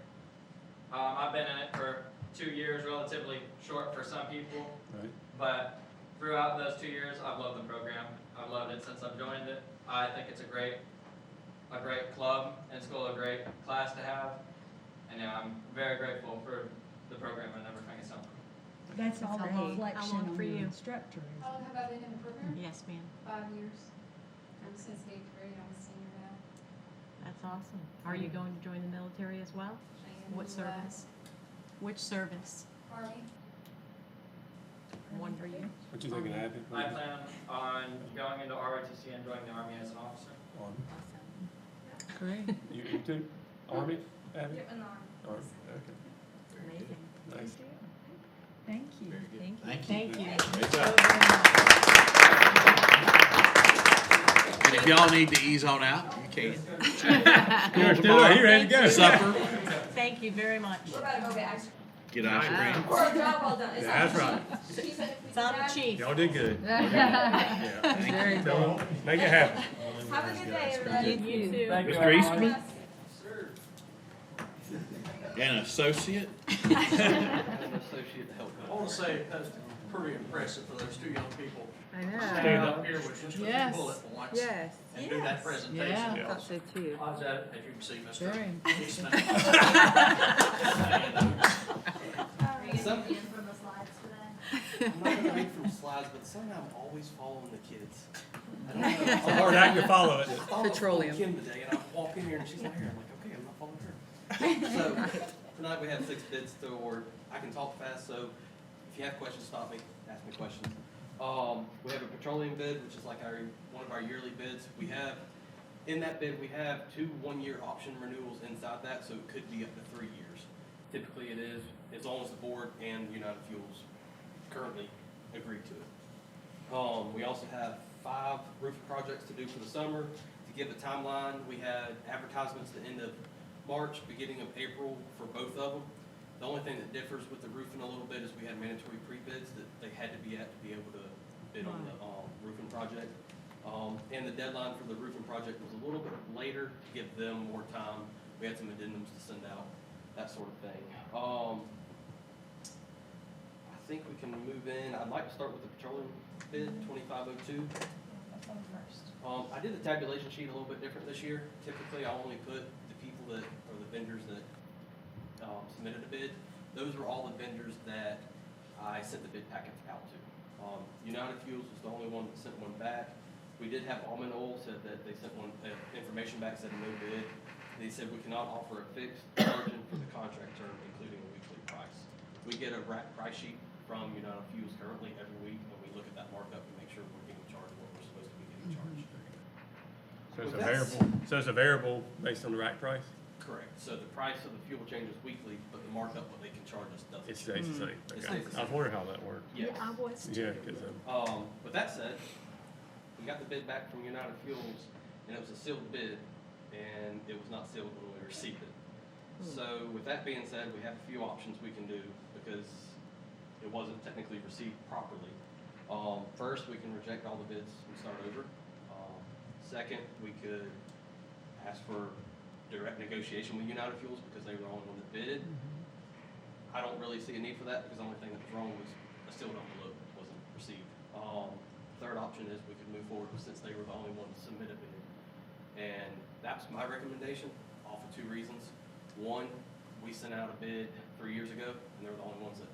Speaker 13: I've been in it for 2 years, relatively short for some people,
Speaker 2: Right.
Speaker 13: but throughout those 2 years, I've loved the program. I've loved it since I've joined it. I think it's a great club in school, a great class to have, and yeah, I'm very grateful for the program and everything it's done.
Speaker 8: That's all
Speaker 1: How
Speaker 8: a
Speaker 1: long-
Speaker 8: reflection
Speaker 1: how long
Speaker 8: on
Speaker 1: for
Speaker 8: your
Speaker 1: you?
Speaker 8: instructor.
Speaker 14: How long have I been in the program?
Speaker 1: Yes, ma'am.
Speaker 14: 5 years. Since 8th grade, I'm a senior now.
Speaker 1: That's awesome. Are you going to join the military as well?
Speaker 14: I am
Speaker 1: What
Speaker 14: in the
Speaker 1: service? Which service?
Speaker 14: Army.
Speaker 1: One for you.
Speaker 2: What you thinking, Abby?
Speaker 13: I plan on going into ROTC and joining the Army as an officer.
Speaker 1: Great.
Speaker 2: You too? Army, Abby?
Speaker 11: Yep, in the Army.
Speaker 2: Army, okay.
Speaker 1: Amazing.
Speaker 2: Nice.
Speaker 8: Thank you.
Speaker 3: Thank you.
Speaker 8: Thank you.
Speaker 3: Great job. And if y'all need to ease on out, you can.
Speaker 2: You're still here, ready to go.
Speaker 3: Supper,
Speaker 1: Thank you very much.
Speaker 11: We're about to go get ice cream.
Speaker 3: get ice cream.
Speaker 11: Or job well done. It's
Speaker 2: Yeah, that's
Speaker 11: not
Speaker 2: right.
Speaker 11: cheap.
Speaker 1: It's on the chief.
Speaker 2: Y'all did good.
Speaker 8: Very
Speaker 2: So, make it happen.
Speaker 11: Have a good day, everybody.
Speaker 1: You too.
Speaker 3: Mr. Eastman? An associate?
Speaker 16: I want to say that's pretty impressive for those two young people.
Speaker 15: I
Speaker 16: Stand
Speaker 15: know.
Speaker 16: up here with just a few
Speaker 8: Yes.
Speaker 16: bullet points.
Speaker 15: Yes,
Speaker 16: And do that presentation.
Speaker 8: Yeah.
Speaker 15: I thought so too.
Speaker 16: I was at, as you can see, Mr.
Speaker 8: Very
Speaker 16: Eastman.
Speaker 6: Some from the slides today.
Speaker 17: I'm not gonna read from slides, but somehow I'm always following the kids. I don't know.
Speaker 2: It's a hard act to follow it.
Speaker 17: I thought I was following
Speaker 15: Petroleum.
Speaker 17: Kim today, and I walk in here and she's not here. I'm like, okay, I'm not following her. So tonight we have 6 bids to award. I can talk fast, so if you have questions, stop me, ask me questions. We have a petroleum bid, which is like one of our yearly bids. In that bid, we have 2 one-year option renewals inside that, so it could be up to 3 years. Typically it is, as long as the board and United Fuels currently agree to it. We also have 5 roofing projects to do for the summer. To give a timeline, we had advertisements the end of March, beginning of April for both of them. The only thing that differs with the roofing a little bit is we had mandatory pre-bids that they had to be at to be able to bid on the roofing project. And the deadline for the roofing project was a little bit later to give them more time. We had some addendums to send out, that sort of thing. I think we can move in. I'd like to start with the petroleum bid, 2502.
Speaker 12: That's on first.
Speaker 17: I did the tabulation sheet a little bit different this year. Typically, I only put the people that, or the vendors that submitted a bid. Those were all the vendors that I sent the bid packets out to. United Fuels was the only one that sent one back. We did have Almond Oil said that they sent one, information back, said no bid. They said we cannot offer a fixed margin for the contract term, including a weekly price. We get a rack price sheet from United Fuels currently every week, and we look at that markup and make sure we're getting charged what we're supposed to be getting charged.
Speaker 2: So it's a variable, based on the rack price?
Speaker 17: Correct. So the price of the fuel changes weekly, but the markup, what they can charge us doesn't.
Speaker 2: It stays the same.
Speaker 17: It
Speaker 2: Okay.
Speaker 17: stays the
Speaker 2: I was
Speaker 17: same.
Speaker 2: wondering how that worked.
Speaker 17: Yes.
Speaker 8: I was
Speaker 2: Yeah,
Speaker 8: too.
Speaker 2: because,
Speaker 17: With that said, we got the bid back from United Fuels, and it was a sealed bid, and it was not sealed when we received it. So with that being said, we have a few options we can do because it wasn't technically received properly. First, we can reject all the bids and start over. Second, we could ask for direct negotiation with United Fuels because they were the only one that bid. I don't really see a need for that because the only thing that was wrong was a sealed envelope wasn't received. Third option is we could move forward since they were the only one to submit a bid. And that's my recommendation off of 2 reasons. One, we sent out a bid 3 years ago and they were the only ones that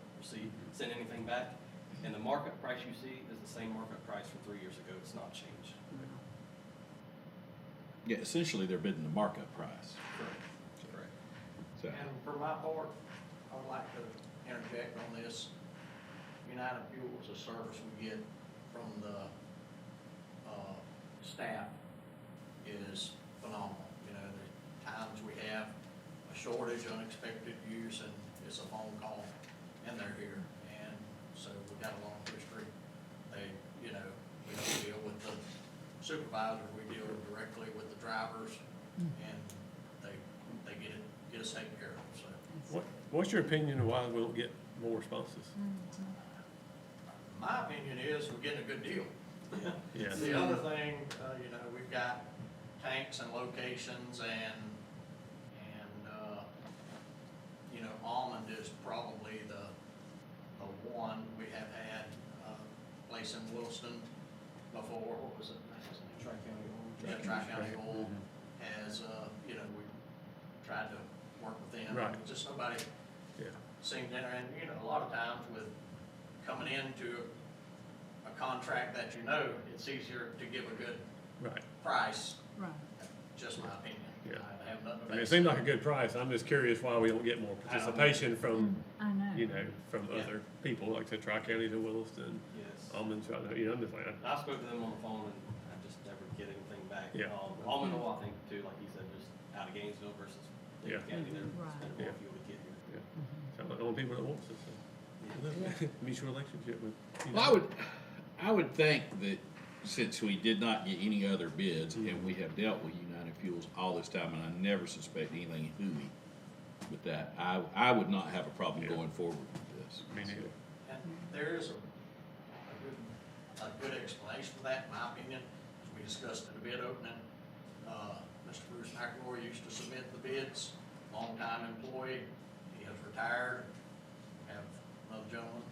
Speaker 17: sent anything back. And the markup price you see is the same markup price from 3 years ago. It's not changed.
Speaker 3: Yeah, essentially, they're bidding the markup price.
Speaker 17: Correct. Correct.
Speaker 3: So,
Speaker 16: And for my part, I would like to interject on this. United Fuels, a service we get from the staff is phenomenal. You know, there's times we have a shortage, unexpected use, and it's a phone call, and they're here. And so we've got a long history. They, we don't deal with the supervisor, we deal directly with the drivers, and they get us taken care of, so.
Speaker 2: what's your opinion of why we don't get more responses?
Speaker 16: My opinion is we're getting a good deal.
Speaker 2: Yeah.
Speaker 16: The other thing, we've got tanks and locations and Almond is probably the one. We have had a place in Williston before, what was it?
Speaker 17: Tri-County Oil.
Speaker 16: Yeah, Tri-County Oil has, we tried to work with them.
Speaker 2: Right.
Speaker 16: Just nobody
Speaker 2: Yeah.
Speaker 16: seemed to, and a lot of times with coming into a contract that it's easier to give a good
Speaker 2: Right.
Speaker 16: price,
Speaker 8: Right.
Speaker 16: just my opinion.
Speaker 2: Yeah.
Speaker 16: I have nothing.
Speaker 2: I mean, it seemed like a good price. I'm just curious why we don't get more participation from,
Speaker 8: I know.
Speaker 2: from other people, like I said, Tri-County to Williston,
Speaker 17: Yes.
Speaker 2: Almond, I'm just like,
Speaker 17: I spoke to them on the phone and I just never get anything back.
Speaker 2: Yeah.
Speaker 17: Almond Oil, I think too, like you said, just out of Gainesville versus Lake
Speaker 2: Yeah.
Speaker 17: County, they're
Speaker 8: Right.
Speaker 17: spending more fuel to get here.
Speaker 2: sound like the only people that wants us. So.
Speaker 17: Yeah.
Speaker 2: Mutual relationship with.
Speaker 3: Well, I would think that since we did not get any other bids and we have dealt with United Fuels all this time, and I never suspect anything hooey with that, I would not have a problem going forward with this.
Speaker 2: Me neither.
Speaker 16: And there is a good explanation for that, in my opinion, as we discussed at the bid opening. Mr. Bruce McElroy used to submit the bids, longtime employee, he has retired, have another gentleman,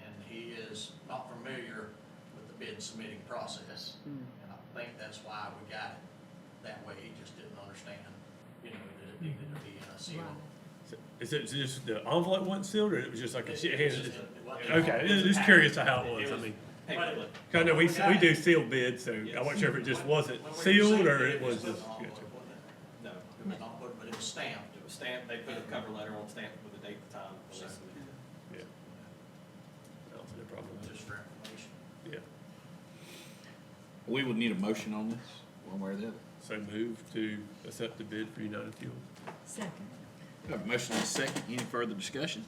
Speaker 16: and he is not familiar with the bid submitting process. And I think that's why we got it that way, he just didn't understand, that it needed to be in a sealed.
Speaker 2: Is it just the envelope wasn't sealed, or it was just like a shit
Speaker 16: It was
Speaker 2: hand?
Speaker 16: just
Speaker 2: Okay, just curious how it was, I mean.
Speaker 16: Paperless.
Speaker 2: 'Cause I know we do sealed bids, so I wasn't sure if it just wasn't sealed or it was just.
Speaker 16: No, it was not put, but it was stamped.
Speaker 17: It was stamped, they put a cover letter on stamp with the date and time. when they submitted it.
Speaker 2: Yeah. I don't see no problem with
Speaker 16: Just for information.
Speaker 2: it. Yeah.
Speaker 3: We would need a motion on this, one way or the other.
Speaker 2: So move to accept the bid for United Fuels.
Speaker 8: Second.
Speaker 3: We have a motion and a second. Any further discussion?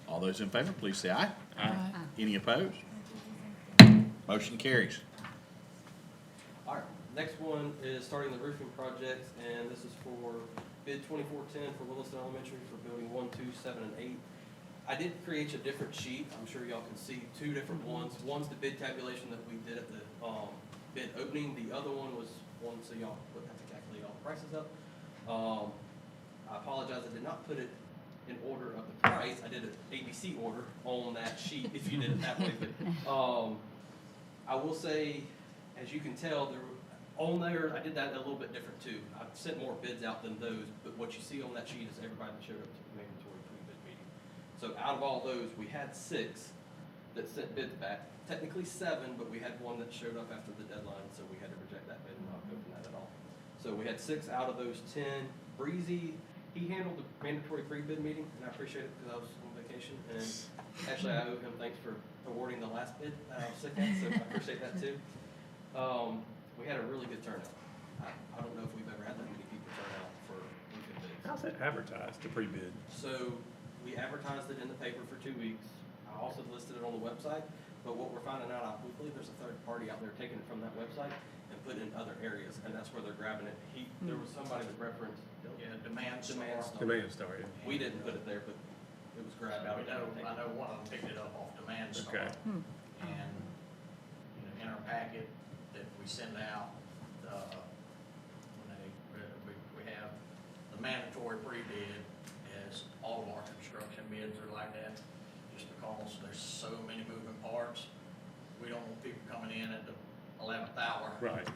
Speaker 3: All those in favor, please say aye.
Speaker 2: Aye.
Speaker 3: Any opposed? Motion carries.
Speaker 17: All right, next one is starting the roofing project, and this is for bid 2410 for Williston Elementary for building 1, 2, 7, and 8. I did create a different sheet. I'm sure y'all can see two different ones. One's the bid tabulation that we did at the bid opening. The other one was one so y'all would have to calculate all the prices up. I apologize, I did not put it in order of the price. I did an ABC order on that sheet if you did it that way. But I will say, as you can tell, on there, I did that a little bit different too. I sent more bids out than those, but what you see on that sheet is everybody that showed up to the mandatory pre-bid meeting. So out of all those, we had 6 that sent bids back. Technically 7, but we had one that showed up after the deadline, so we had to reject that bid and not open that at all. So we had 6 out of those 10. Breezy, he handled the mandatory pre-bid meeting, and I appreciate it because I was on vacation. And actually, I owe him thanks for awarding the last bid that I was sick at, so I appreciate that too. We had a really good turnout. I don't know if we've ever had that many people turn out for roofing bids.
Speaker 2: How's that advertised, the pre-bid?
Speaker 17: So we advertised it in the paper for 2 weeks. I also listed it on the website, but what we're finding out, we believe there's a third party out there taking it from that website and putting it in other areas, and that's where they're grabbing it. There was somebody that referenced.
Speaker 16: Yeah, Demand Star.
Speaker 2: Demand Star, yeah.
Speaker 17: We didn't put it there, but it was grabbed out.
Speaker 16: I know one of them picked it up off Demand Star.
Speaker 2: Okay.
Speaker 16: And, in our packet that we send out, we have the mandatory pre-bid as all of our construction bids are like that, just because there's so many moving parts. We don't want people coming in at the 11th hour.
Speaker 2: Right.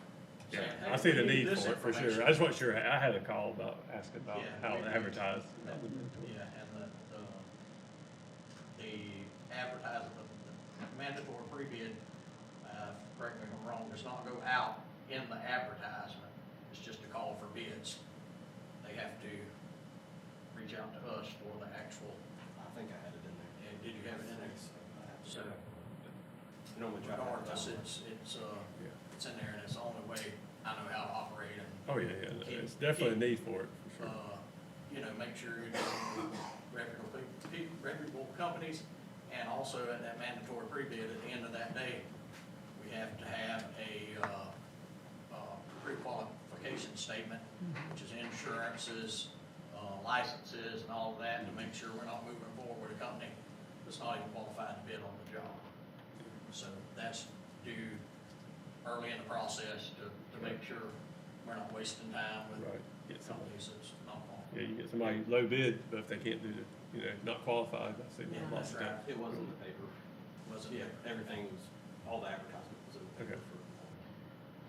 Speaker 2: Yeah,
Speaker 16: saying, "Hey,
Speaker 2: I see the
Speaker 16: we need
Speaker 2: need
Speaker 16: this
Speaker 2: for it for sure.
Speaker 16: information."
Speaker 2: I just wasn't sure. I had a call asking about
Speaker 16: Yeah,
Speaker 2: how
Speaker 16: we
Speaker 2: to
Speaker 16: need
Speaker 2: advertise.
Speaker 16: Yeah, and the advertising, the mandatory pre-bid, correct me if I'm wrong, does not go out in the advertisement. It's just a call for bids. They have to reach out to us for the actual,
Speaker 17: I think I had it in there.
Speaker 16: and did you have it in there? So,
Speaker 17: Normally try to
Speaker 16: regardless,
Speaker 17: advertise.
Speaker 16: it's in there, and it's the only way I know how to operate and.
Speaker 2: Oh, yeah, yeah. There's definitely a need for it, for sure.
Speaker 16: Make sure you're dealing with reputable companies, and also at that mandatory pre-bid, at the end of that day, we have to have a pre-qualification statement, which is insurances, licenses, and all of that, to make sure we're not moving forward with a company that's not even qualified to bid on the job. So that's due early in the process to make sure we're not wasting time with
Speaker 2: Right. Get some,
Speaker 16: companies that's not qualified.
Speaker 2: yeah, you get somebody low bid, but if they can't do not qualified, I see
Speaker 16: Yeah,
Speaker 2: a lot of
Speaker 16: that's
Speaker 2: stuff.
Speaker 16: right.
Speaker 17: It was in the paper.
Speaker 16: Was it?
Speaker 17: Yeah, everything was, all the advertisement was in the paper.
Speaker 2: Okay.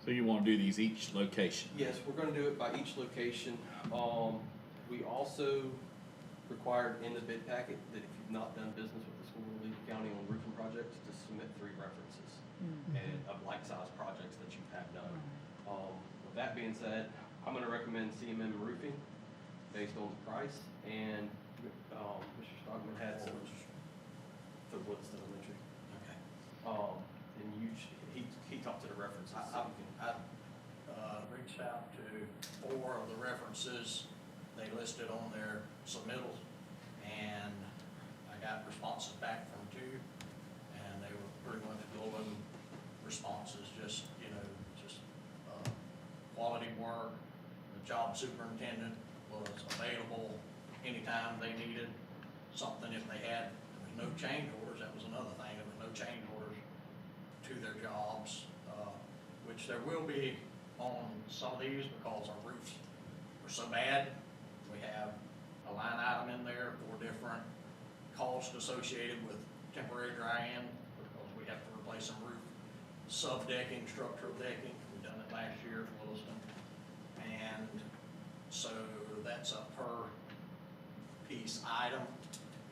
Speaker 3: So you want to do these each location?
Speaker 17: Yes, we're gonna do it by each location. We also required in the bid packet that if you've not done business with the school of Lee County on roofing projects, to submit 3 references and of like-sized projects that you have done. With that being said, I'm gonna recommend CMM Roofing based on the price, and Mr. Stockman had some for Woodstown Elementary.
Speaker 16: Okay.
Speaker 17: And he talked to the references. so you can-
Speaker 16: I reached out to 4 of the references they listed on their submittals, and I got responses back from two, and they were pretty much glowing responses, just, quality work. The job superintendent was available anytime they needed something. If they had, there was no change orders, that was another thing, there was no change orders to their jobs, which there will be on some of these because our roofs are so bad. We have a line item in there for different costs associated with temporary dry-in because we have to replace some roof sub-decking, structural decking. We've done it last year at Williston. And so that's a per piece item.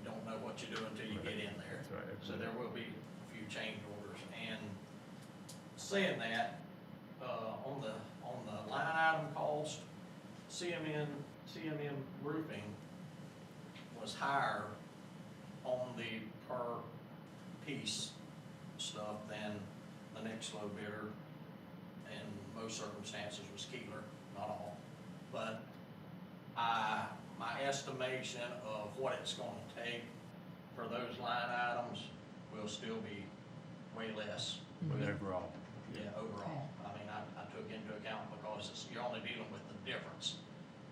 Speaker 16: You don't know what you do until you get in there.
Speaker 2: That's right.
Speaker 16: So there will be a few change orders. And saying that, on the line item cost, CMM roofing was higher on the per piece stuff than the next low bidder. In most circumstances was Keeler, not all. But my estimation of what it's gonna take for those line items will still be way less.
Speaker 2: Overall.
Speaker 16: Yeah, overall. I mean, I took into account because you're only dealing with the difference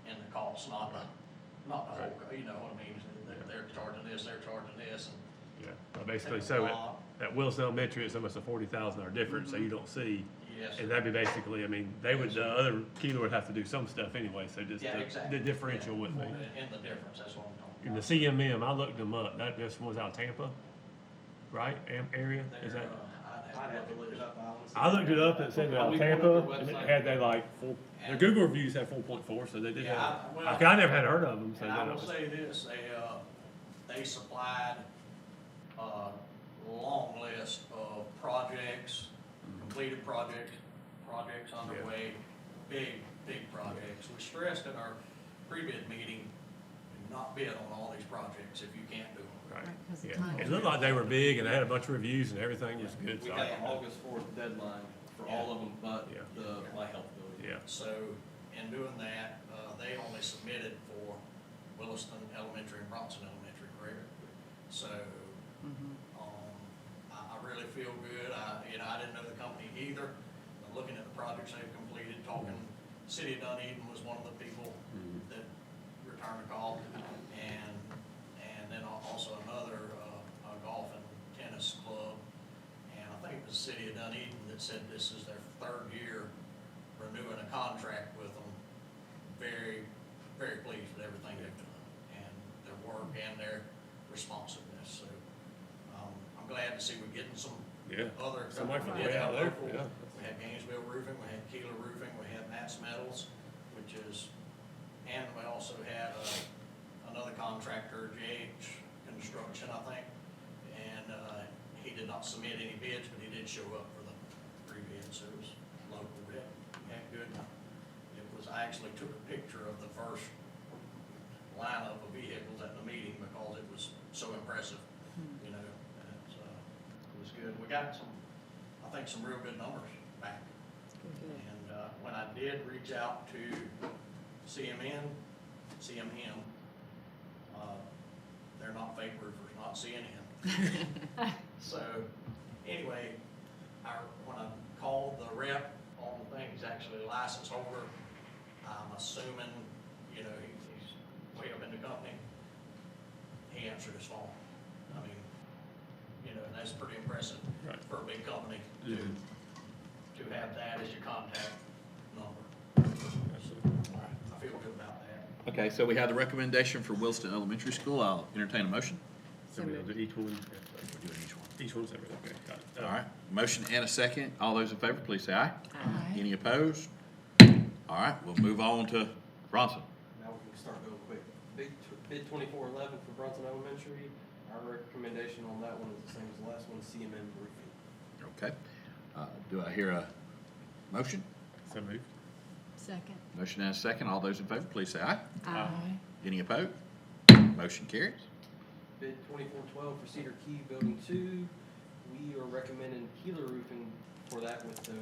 Speaker 16: in the cost, not the whole, you know what I mean? They're charging this, they're charging this, and.
Speaker 2: Yeah, basically, so at Wilson Elementary, it's almost a $40,000 difference, so you don't see.
Speaker 16: Yes.
Speaker 2: And that'd be basically, I mean, they would, the other Keeler would have to do some stuff anyway, so just
Speaker 16: Yeah,
Speaker 2: the
Speaker 16: exactly.
Speaker 2: differential would be.
Speaker 16: In the difference, that's what I'm talking
Speaker 2: In the
Speaker 16: about.
Speaker 2: CMM, I looked them up, that just was out of Tampa, right, area, is that?
Speaker 17: I'd have to look it up.
Speaker 2: I looked it up and it said out of
Speaker 17: We pulled
Speaker 2: Tampa,
Speaker 17: up their
Speaker 2: and it
Speaker 17: website.
Speaker 2: had they like their Google reviews had 4.4, so they did
Speaker 16: Yeah,
Speaker 2: have.
Speaker 16: well,
Speaker 2: I never had heard of them, so
Speaker 16: And I
Speaker 2: that
Speaker 16: will
Speaker 2: was.
Speaker 16: say this, they supplied a long list of projects, completed projects underway, big projects. We stressed at our pre-bid meeting, do not bid on all these projects if you can't do them.
Speaker 2: Right,
Speaker 8: Because of
Speaker 2: yeah.
Speaker 8: time.
Speaker 2: It looked like they were big and they had a bunch of reviews and everything was good,
Speaker 17: We
Speaker 2: so.
Speaker 17: had an August 4th deadline for all of them, but
Speaker 2: Yeah.
Speaker 17: the My Health building.
Speaker 2: Yeah,
Speaker 16: So in doing that, they only submitted for Williston Elementary and Bronson Elementary, correct? So, I really feel good. I didn't know the company either, but looking at the projects they've completed, talking, City of Dunedin was one of the people that returned a call. And then also another, golf and tennis club. And I think it was the City of Dunedin that said this is their third year renewing a contract with them. Very, very pleased with everything they've done and their work and their responsiveness. So, I'm glad to see we're getting some
Speaker 2: yeah.
Speaker 16: other.
Speaker 2: Somebody from
Speaker 16: we
Speaker 2: way
Speaker 16: had
Speaker 2: out there,
Speaker 16: local-
Speaker 2: yeah.
Speaker 16: We had Gainesville Roofing, we had Keeler Roofing, we had Matt's Metals, which is, and we also had, another contractor, JH Construction, I think. And, he did not submit any bids, but he did show up for the pre-bid, so it was local. We had good. It was, I actually took a picture of the first lineup of vehicles at the meeting because it was so impressive, you know, and it was good. We got some, I think, some real good numbers back. And, when I did reach out to CMM, they're not fake roofers, not CNN. So, anyway, when I called the rep on the thing, he's actually a license holder. I'm assuming, you know, he's way up in the company. He answered his phone. I mean, you know, that's pretty impressive
Speaker 2: Right.
Speaker 16: for a big company to have that as your contact number. I feel good about that.
Speaker 3: Okay, so we have the recommendation for Williston Elementary School. I'll entertain a motion.
Speaker 2: So we'll do each one.
Speaker 3: We're doing each one.
Speaker 2: Each one separate, okay, got it.
Speaker 3: All right, motion and a second. All those in favor, please say aye.
Speaker 8: Aye.
Speaker 3: Any opposed? All right, we'll move on to Bronson.
Speaker 17: Now we can start real quick. Bid 2411 for Bronson Elementary. Our recommendation on that one is the same as the last one, CMM Roofing.
Speaker 3: Okay. Do I hear a motion?
Speaker 2: So moved.
Speaker 8: Second.
Speaker 3: Motion and a second. All those in favor, please say aye.
Speaker 8: Aye.
Speaker 3: Any opposed? Motion carries.
Speaker 17: Bid 2412 for Cedar Key Building 2. We are recommending Keeler Roofing for that with the,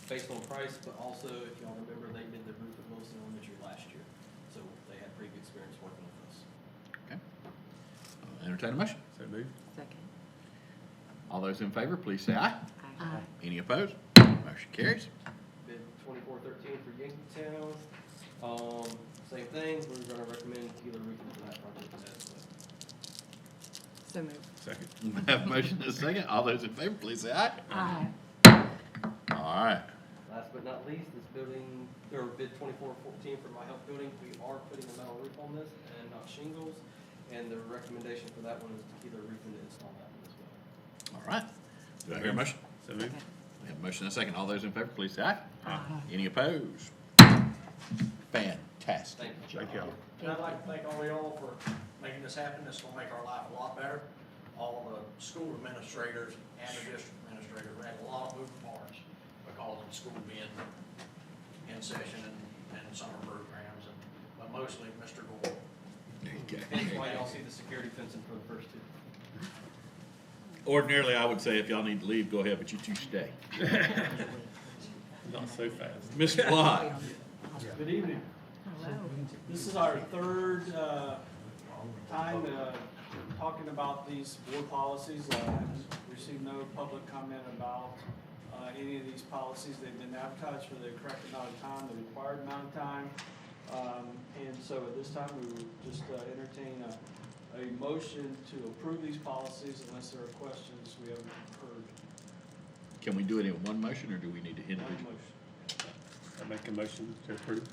Speaker 17: based on price, but also, if y'all remember, they did the roof at Wilson Elementary last year. So they had pretty good experience working with us.
Speaker 3: Okay. Entertain a motion.
Speaker 2: So moved.
Speaker 15: Second.
Speaker 3: All those in favor, please say aye.
Speaker 8: Aye.
Speaker 3: Any opposed? Motion carries.
Speaker 17: Bid 2413 for Yankeetown. Same thing, we're gonna recommend Keeler Roofing for that project as well.
Speaker 15: So moved.
Speaker 2: Second.
Speaker 3: We have a motion and a second. All those in favor, please say aye.
Speaker 8: Aye.
Speaker 3: All right.
Speaker 17: Last but not least, this building, or bid 2414 for My Health Building, we are putting a metal roof on this and not shingles. And the recommendation for that one is to Keeler Roofing to install that one as well.
Speaker 3: All right. Do I hear a motion?
Speaker 2: So moved.
Speaker 3: We have a motion and a second. All those in favor, please say aye. Any opposed? Fantastic.
Speaker 2: Thank you.
Speaker 16: And I'd like to thank all y'all for making this happen. This will make our life a lot better. All the school administrators and the district administrators, we had a lot of moving parts because of school being in session and summer programs, but mostly Mr. Gore.
Speaker 17: Hence why y'all see the security fencing for the first two.
Speaker 3: Ordinarily, I would say if y'all need to leave, go ahead, but you two stay.
Speaker 2: Not so fast.
Speaker 3: Mr. Lott.
Speaker 10: Good evening.
Speaker 8: Hello.
Speaker 10: This is our third time talking about these board policies. Received no public comment about any of these policies. They've been advertised for the correct amount of time, the required amount of time. And so at this time, we would just entertain a motion to approve these policies unless there are questions we haven't heard.
Speaker 3: Can we do it in one motion, or do we need to
Speaker 10: One
Speaker 3: individually?
Speaker 10: motion.
Speaker 2: I make a motion to approve.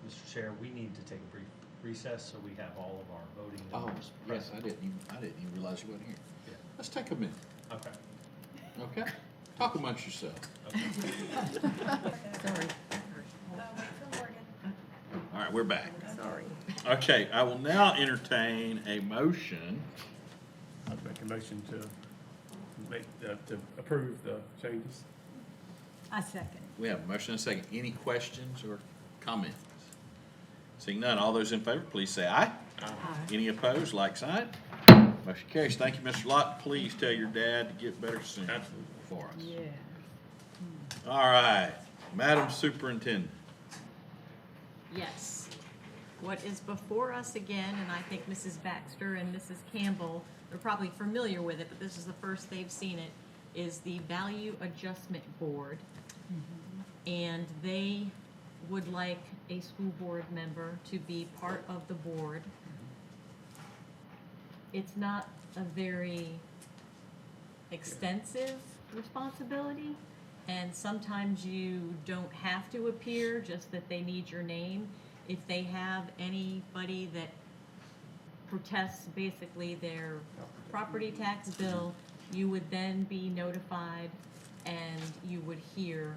Speaker 18: Mr. Chair, we need to take a brief recess so we have all of our voting
Speaker 3: Oh,
Speaker 18: numbers
Speaker 3: yes,
Speaker 18: present.
Speaker 3: I didn't even realize you wasn't here.
Speaker 18: Yeah.
Speaker 3: Let's take a minute,
Speaker 18: Okay.
Speaker 3: okay? Talk amongst yourselves.
Speaker 8: Sorry.
Speaker 5: Wait for Morgan.
Speaker 3: All right, we're back.
Speaker 8: Sorry.
Speaker 3: Okay, I will now entertain a motion.
Speaker 2: I'd make a motion to to approve the changes.
Speaker 8: I second.
Speaker 3: We have a motion and a second. Any questions or comments? Seeing none, all those in favor, please say aye.
Speaker 8: Aye.
Speaker 3: Any opposed, like sign. Motion carries. Thank you, Mr. Lott. Please tell your dad to get better soon
Speaker 2: Absolutely.
Speaker 3: for us.
Speaker 8: Yeah.
Speaker 3: All right, Madam Superintendent.
Speaker 1: Yes. What is before us again, and I think Mrs. Baxter and Mrs. Campbell are probably familiar with it, but this is the first they've seen it, is the Value Adjustment Board. And they would like a school board member to be part of the board. It's not a very extensive responsibility, and sometimes you don't have to appear, just that they need your name. If they have anybody that protests basically their property tax bill, you would then be notified and you would hear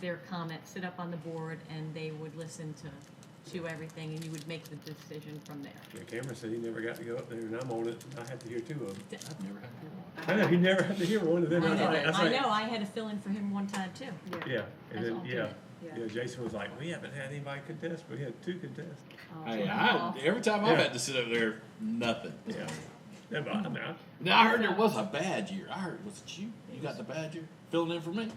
Speaker 1: their comments, sit up on the board, and they would listen to everything, and you would make the decision from there.
Speaker 2: Yeah, Cameron said he never got to go up there, and I'm on it, and I had to hear two of them.
Speaker 3: I've never had to hear one.
Speaker 2: I know, he never had to hear one of them.
Speaker 1: I know, I had to fill in for him one time too.
Speaker 2: Yeah, and
Speaker 1: As
Speaker 2: then,
Speaker 1: alternate.
Speaker 2: yeah, Jason was like, we haven't had anybody contest, we had two contests.
Speaker 3: Hey, every time I've had to sit up there, nothing.
Speaker 2: Yeah. Yeah, but I mean,
Speaker 3: Now, I heard there was a bad year. I heard, was it you? You got the bad year? Filling in for me?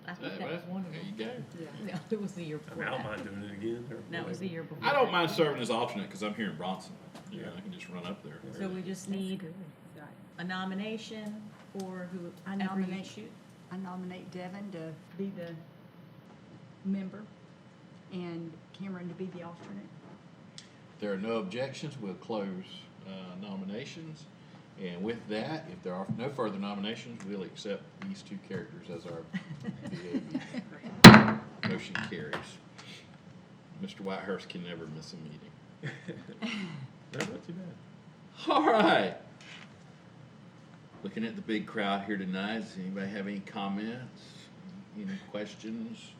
Speaker 1: I think
Speaker 3: Hey,
Speaker 1: that was
Speaker 3: well,
Speaker 1: one of
Speaker 3: there
Speaker 1: them.
Speaker 3: you go.
Speaker 1: No, it was the year
Speaker 2: I
Speaker 1: before
Speaker 2: mean, I don't
Speaker 1: that.
Speaker 2: mind doing it again. or
Speaker 1: That was the
Speaker 2: whatever.
Speaker 1: year before.
Speaker 3: I don't
Speaker 1: that.
Speaker 3: mind serving as alternate because I'm here in Bronson. You know,
Speaker 2: Yeah.
Speaker 3: I can just run up there.
Speaker 1: So we just need a nomination for
Speaker 8: I
Speaker 1: however you
Speaker 8: nominate-
Speaker 1: shoot.
Speaker 8: I nominate Devin to be the member and Cameron to be the alternate.
Speaker 3: If there are no objections, we'll close nominations. And with that, if there are no further nominations, we'll accept these two characters as our VAs. Motion carries. Mr. Whitehurst can never miss a meeting.
Speaker 2: That's not too bad.
Speaker 3: All right. Looking at the big crowd here tonight, does anybody have any comments, any questions?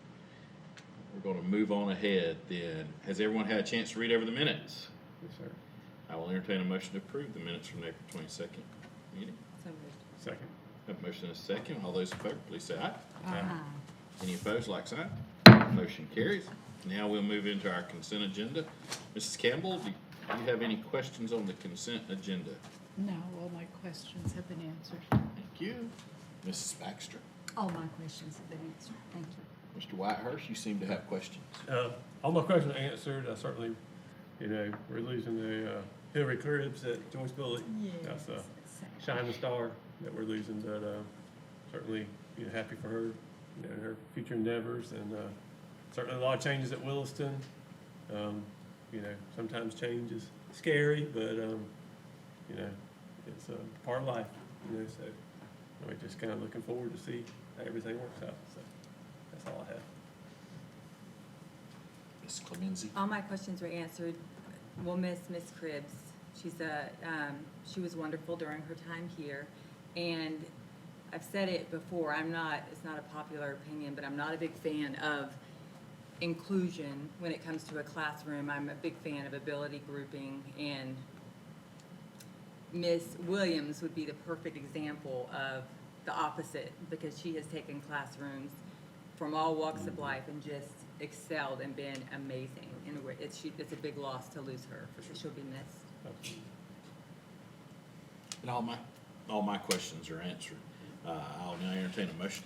Speaker 3: We're going to move on ahead then. Has everyone had a chance to read over the minutes?
Speaker 2: Yes, sir.
Speaker 3: I will entertain a motion to approve the minutes from the April 22nd meeting.
Speaker 15: So moved.
Speaker 2: Second.
Speaker 3: Have a motion and a second. All those in favor, please say aye.
Speaker 8: Aye.
Speaker 3: Any opposed, like sign. Motion carries. Now we'll move into our consent agenda. Mrs. Campbell, do you have any questions on the consent agenda?
Speaker 12: No, all my questions have been answered.
Speaker 3: Thank you. Mrs. Baxter.
Speaker 8: All my questions have been answered. Thank you.
Speaker 3: Mr. Whitehurst, you seem to have questions.
Speaker 2: All my questions are answered. I certainly You know, we're losing the Hillary Cribs at Joyce Bullock. That's a shining star that we're losing, but certainly, you know, happy for her, you know, and her future endeavors, and certainly a lot of changes at Williston. You know, sometimes change is scary, but you know, it's a part of life. You know, so we're just kind of looking forward to see how everything works out. So that's all I have.
Speaker 3: Ms. Clemency?
Speaker 15: All my questions were answered. We'll miss Miss Cribbs. She was wonderful during her time here, and I've said it before, it's not a popular opinion, but I'm not a big fan of inclusion when it comes to a classroom. I'm a big fan of ability grouping, and Miss Williams would be the perfect example of the opposite, because she has taken classrooms from all walks of life and just excelled and been amazing. And it's a big loss to lose her, because she'll be missed.
Speaker 3: And all my questions are answered. I'll now entertain a motion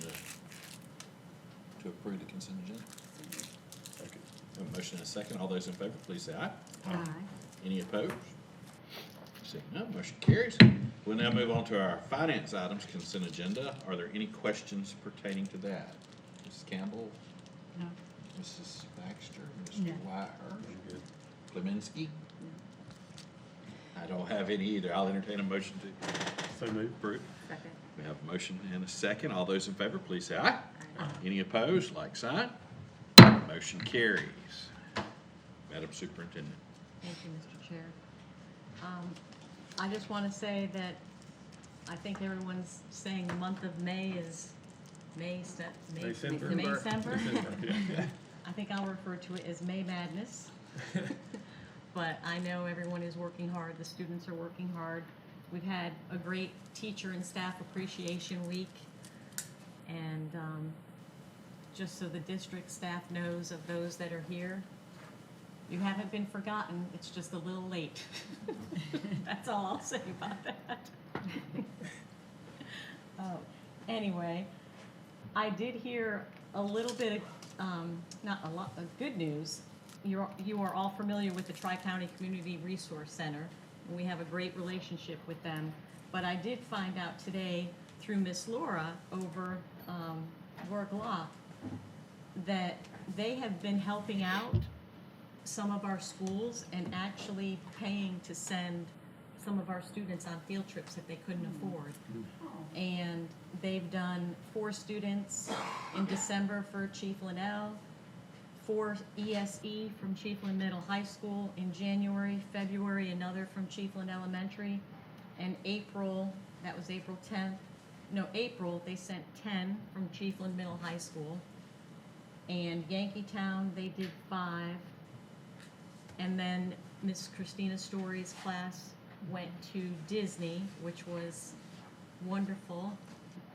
Speaker 3: to approve the consent agenda. A motion and a second. All those in favor, please say aye.
Speaker 8: Aye.
Speaker 3: Any opposed? Seeing none, motion carries. We'll now move on to our finance items consent agenda. Are there any questions pertaining to that? Mrs. Campbell?
Speaker 8: No.
Speaker 3: Mrs. Baxter?
Speaker 8: No.
Speaker 3: Mr. Whitehurst? Clemency? I don't have any either. I'll entertain a motion to
Speaker 2: So moved.
Speaker 3: approve.
Speaker 15: Second.
Speaker 3: We have a motion and a second. All those in favor, please say aye.
Speaker 15: Aye.
Speaker 3: Any opposed, like sign. Motion carries. Madam Superintendent.
Speaker 1: Thank you, Mr. Chair. I just want to say that I think everyone's saying the month of May is
Speaker 2: Maycember.
Speaker 1: Maycember.
Speaker 2: Yeah.
Speaker 1: I think I'll refer to it as May Madness. But I know everyone is working hard, the students are working hard. We've had a great Teacher and Staff Appreciation Week. And just so the district staff knows of those that are here, you haven't been forgotten, it's just a little late. That's all I'll say about that. Oh, anyway, I did hear a little bit of, not a lot, of good news. You are all familiar with the Tri-County Community Resource Center, and we have a great relationship with them. But I did find out today through Miss Laura over Work Law that they have been helping out some of our schools and actually paying to send some of our students on field trips that they couldn't afford. And they've done 4 students in December for Chief Linnell, 4 ESE from Chiefland Middle High School in January, February another from Chiefland Elementary, and April, that was April 10th, no, April, they sent 10 from Chiefland Middle High School. And Yankeetown, they did 5. And then Miss Christina Story's class went to Disney, which was wonderful,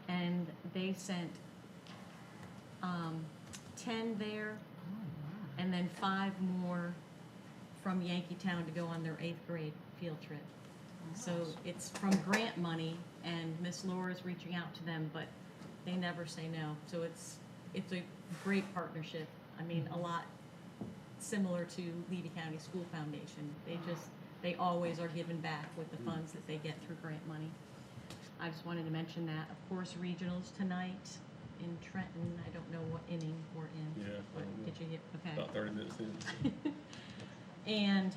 Speaker 1: and they sent 10 there, and then 5 more from Yankeetown to go on their 8th grade field trip. So it's from grant money, and Miss Laura's reaching out to them, but they never say no. So it's a great partnership. I mean, a lot similar to Levy County School Foundation. They always are giving back with the funds that they get through grant money. I just wanted to mention that. Of course, regionals tonight in Trenton. I don't know what inning we're in.
Speaker 2: Yeah.
Speaker 1: But did you get, okay.
Speaker 2: About 30 minutes in.
Speaker 1: And,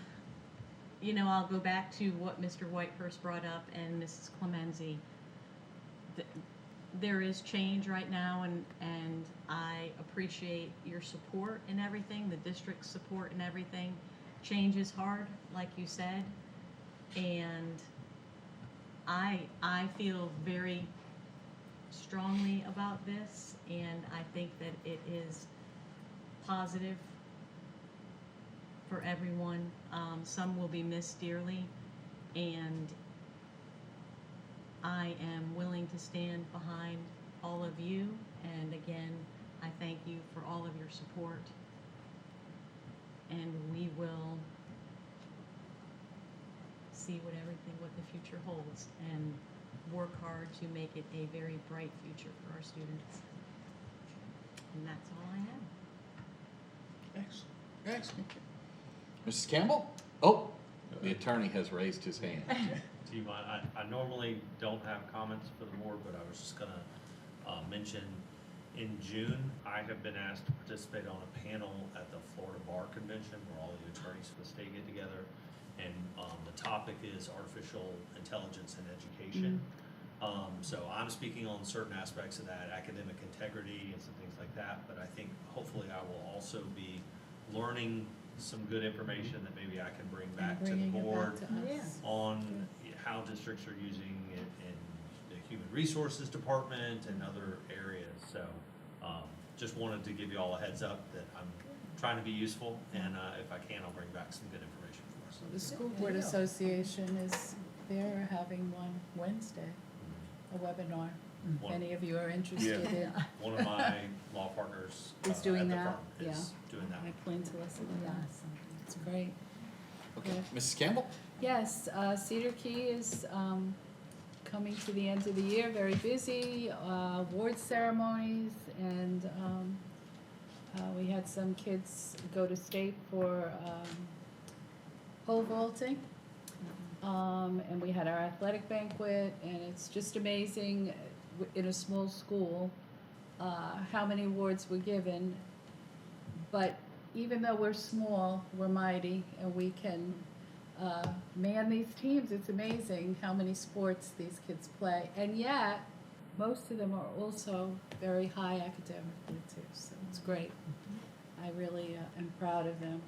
Speaker 1: you know, I'll go back to what Mr. Whitehurst brought up and Mrs. Clemency. There is change right now, and I appreciate your support and everything, the district's support and everything. Change is hard, like you said, and I feel very strongly about this, and I think that it is positive for everyone. Some will be missed dearly, and I am willing to stand behind all of you, and again, I thank you for all of your support, and we will see what the future holds, and work hard to make it a very bright future for our students. And that's all I have.
Speaker 3: Excellent. Excellent. Mrs. Campbell? Oh, the attorney has raised his hand.
Speaker 18: Do you mind, I normally don't have comments for the board, but I was just gonna mention, in June, I have been asked to participate on a panel at the Florida Bar Convention where all the attorneys from the state get together. And the topic is artificial intelligence and education. So I'm speaking on certain aspects of that, academic integrity and some things like that. But I think hopefully I will also be learning some good information that maybe I can bring back to the board on how districts are using it in the human resources department and other areas. So just wanted to give you all a heads up that I'm trying to be useful, and if I can, I'll bring back some good information for us.
Speaker 19: The School Board Association they're having one Wednesday, a webinar. If any of you are interested in.
Speaker 18: One of my law partners
Speaker 19: Is doing
Speaker 18: at the
Speaker 19: that,
Speaker 18: firm is doing that.
Speaker 19: I plan to listen to that. It's great.
Speaker 3: Okay, Mrs. Campbell?
Speaker 19: Yes, Cedar Key is coming to the end of the year, very busy, award ceremonies, and we had some kids go to state for pole vaulting. And we had our athletic banquet, and it's just amazing in a small school how many awards were given. But even though we're small, we're mighty, and we can man these teams. It's amazing how many sports these kids play, and yet most of them are also very high academically too. So it's great. I really am proud of them.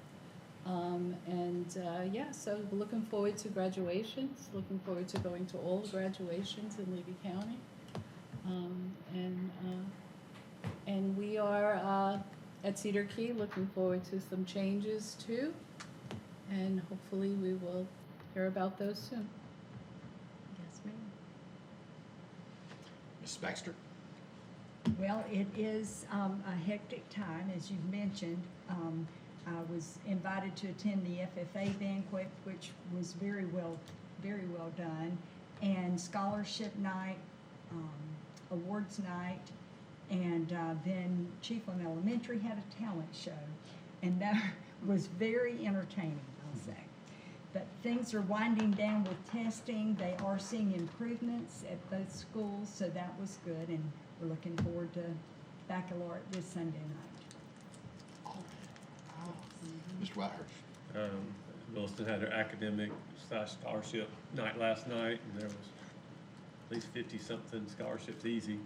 Speaker 19: So we're looking forward to graduations, looking forward to going to all the graduations in Levy County. And we are at Cedar Key looking forward to some changes too. And hopefully we will hear about those soon.
Speaker 8: Yes, ma'am.
Speaker 3: Mrs. Baxter?
Speaker 8: Well, it is a hectic time, as you've mentioned. I was invited to attend the FFA banquet, which was very well done, and scholarship night, awards night, and then Chiefland Elementary had a talent show, and that was very entertaining, I'll say. But things are winding down with testing. They are seeing improvements at both schools, so that was good, and we're looking forward to baccalaureate this Sunday night.
Speaker 3: Mr. Whitehurst?
Speaker 2: Williston had their academic / scholarship night last night, and there was at least 50-something scholarships easy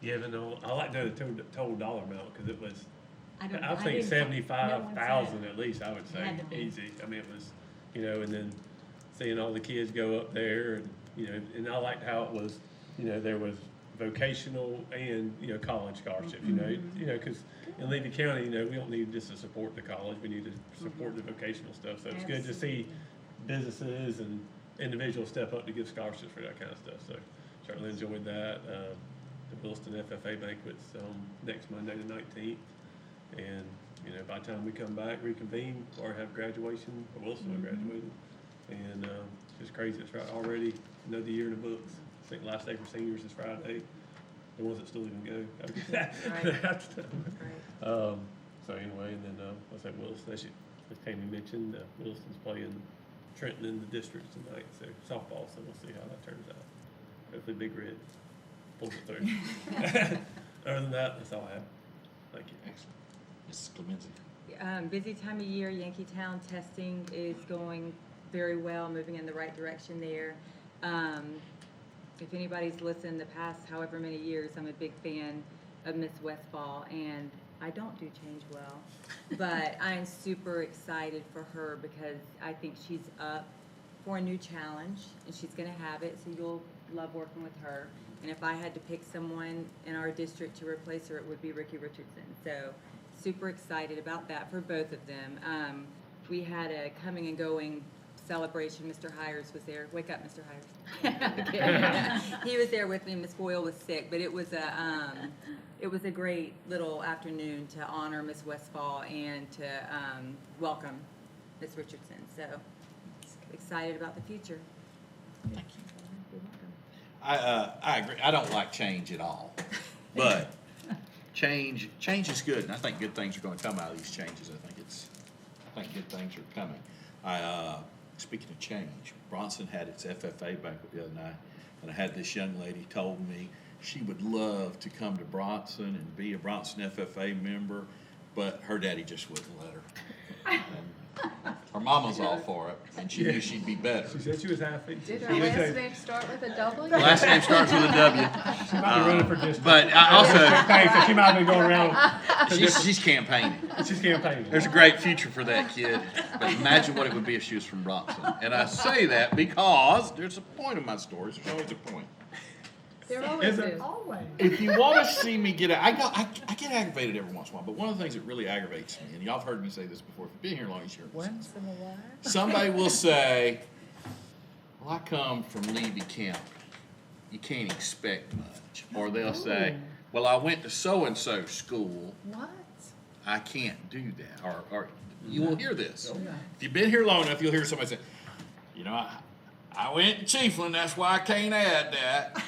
Speaker 2: given. I like to know the total dollar amount, because it was, I think 75,000 at least, I would say, easy. I mean, it was, and then seeing all the kids go up there, and, and I liked how it was, there was vocational and, college scholarships, because in Levy County, we don't need just to support the college, we need to support the vocational stuff. So it's good to see businesses and individuals step up to give scholarships for that kind of stuff. So certainly enjoyed that. The Williston FFA banquet's next Monday the 19th. And, by the time we come back, reconvene, or have graduation, Williston will graduate. And it's just crazy, it's right already another year in the books. I think last day for seniors is Friday. The ones that still even go. So anyway, and then I said Williston, as Tammy mentioned, Williston's playing Trenton in the districts tonight, so softball. So we'll see how that turns out. Hopefully, Big Red pulls it through. Other than that, that's all I have. Thank you.
Speaker 3: Excellent. Mrs. Clemency?
Speaker 15: Busy time of year. Yankeetown testing is going very well, moving in the right direction there. If anybody's listened the past however many years, I'm a big fan of Miss Westfall, and I don't do change well, but I'm super excited for her because I think she's up for a new challenge, and she's going to have it, so you'll love working with her. And if I had to pick someone in our district to replace her, it would be Ricky Richardson. So super excited about that for both of them. We had a coming and going celebration. Mr. Hires was there. Wake up, Mr. Hires. He was there with me. Miss Boyle was sick, but it was a great little afternoon to honor Miss Westfall and to welcome Miss Richardson. So excited about the future.
Speaker 3: Thank you. You're welcome. I agree. I don't like change at all, but change is good, and I think good things are going to come out of these changes. I think good things are coming. Speaking of change, Bronson had its FFA banquet the other night, and I had this young lady told me she would love to come to Bronson and be a Bronson FFA member, but her daddy just wouldn't let her. And her mama's all for it, and she knew she'd be better.
Speaker 2: She said she was happy.
Speaker 19: Did her last name start with a W?
Speaker 3: Last name starts with a W.
Speaker 2: She might be running for district.
Speaker 3: But I also,
Speaker 2: So she might have been going around.
Speaker 3: she's campaigning.
Speaker 2: She's campaigning.
Speaker 3: There's a great future for that kid, but imagine what it would be if she was from Bronson. And I say that because there's a point in my stories. There's always a point.
Speaker 19: There always
Speaker 2: Is it?
Speaker 19: is.
Speaker 8: Always.
Speaker 3: If you want to see me get, I get aggravated every once in a while. But one of the things that really aggravates me, and y'all have heard me say this before, if you've been here long, you hear this.
Speaker 19: Once in a while.
Speaker 3: Somebody will say, "Well, I come from Levy County. You can't expect much." Or they'll say, "Well, I went to so and so school.
Speaker 19: What?
Speaker 3: I can't do that." Or you will hear this.
Speaker 19: Yeah.
Speaker 3: If you've been here long enough, you'll hear somebody say, "You know, I went to Chiefland. That's why I can't add that."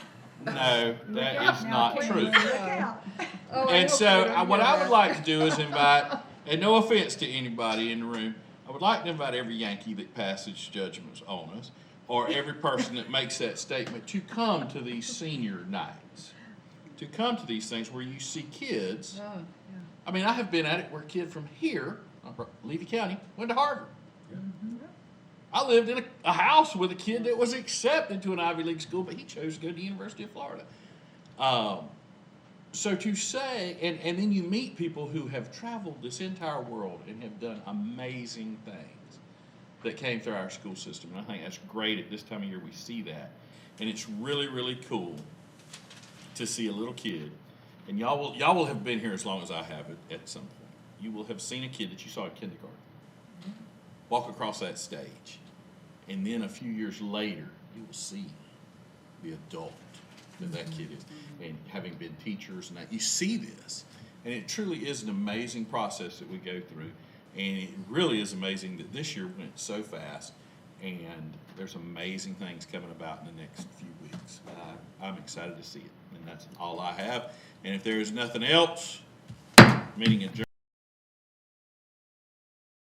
Speaker 3: No, that is not true.
Speaker 19: Oh, I
Speaker 3: And
Speaker 19: hope
Speaker 3: so,
Speaker 19: they don't
Speaker 3: what
Speaker 19: hear
Speaker 3: I would
Speaker 19: that.
Speaker 3: like to do is invite, and no offense to anybody in the room, I would like to invite every Yankee that passes judgments on us, or every person that makes that statement, to come to these senior nights. To come to these things where you see kids.
Speaker 19: Oh,
Speaker 3: I mean, I have been at it where a kid from here, Levy County, went to Harvard. I lived in a house with a kid that was accepted to an Ivy League school, but he chose to go to the University of Florida. So to say, and then you meet people who have traveled this entire world and have done amazing things that came through our school system. And I think that's great at this time of year we see that. And it's really, really cool to see a little kid. And y'all will have been here as long as I have at some point. You will have seen a kid that you saw in kindergarten walk across that stage. And then a few years later, you will see the adult that kid is. And having been teachers, and that, you see this. And it truly is an amazing process that we go through. And it really is amazing that this year went so fast. And there's amazing things coming about in the next few weeks. I'm excited to see it. And that's all I have. And if there is nothing else, meeting adjourned.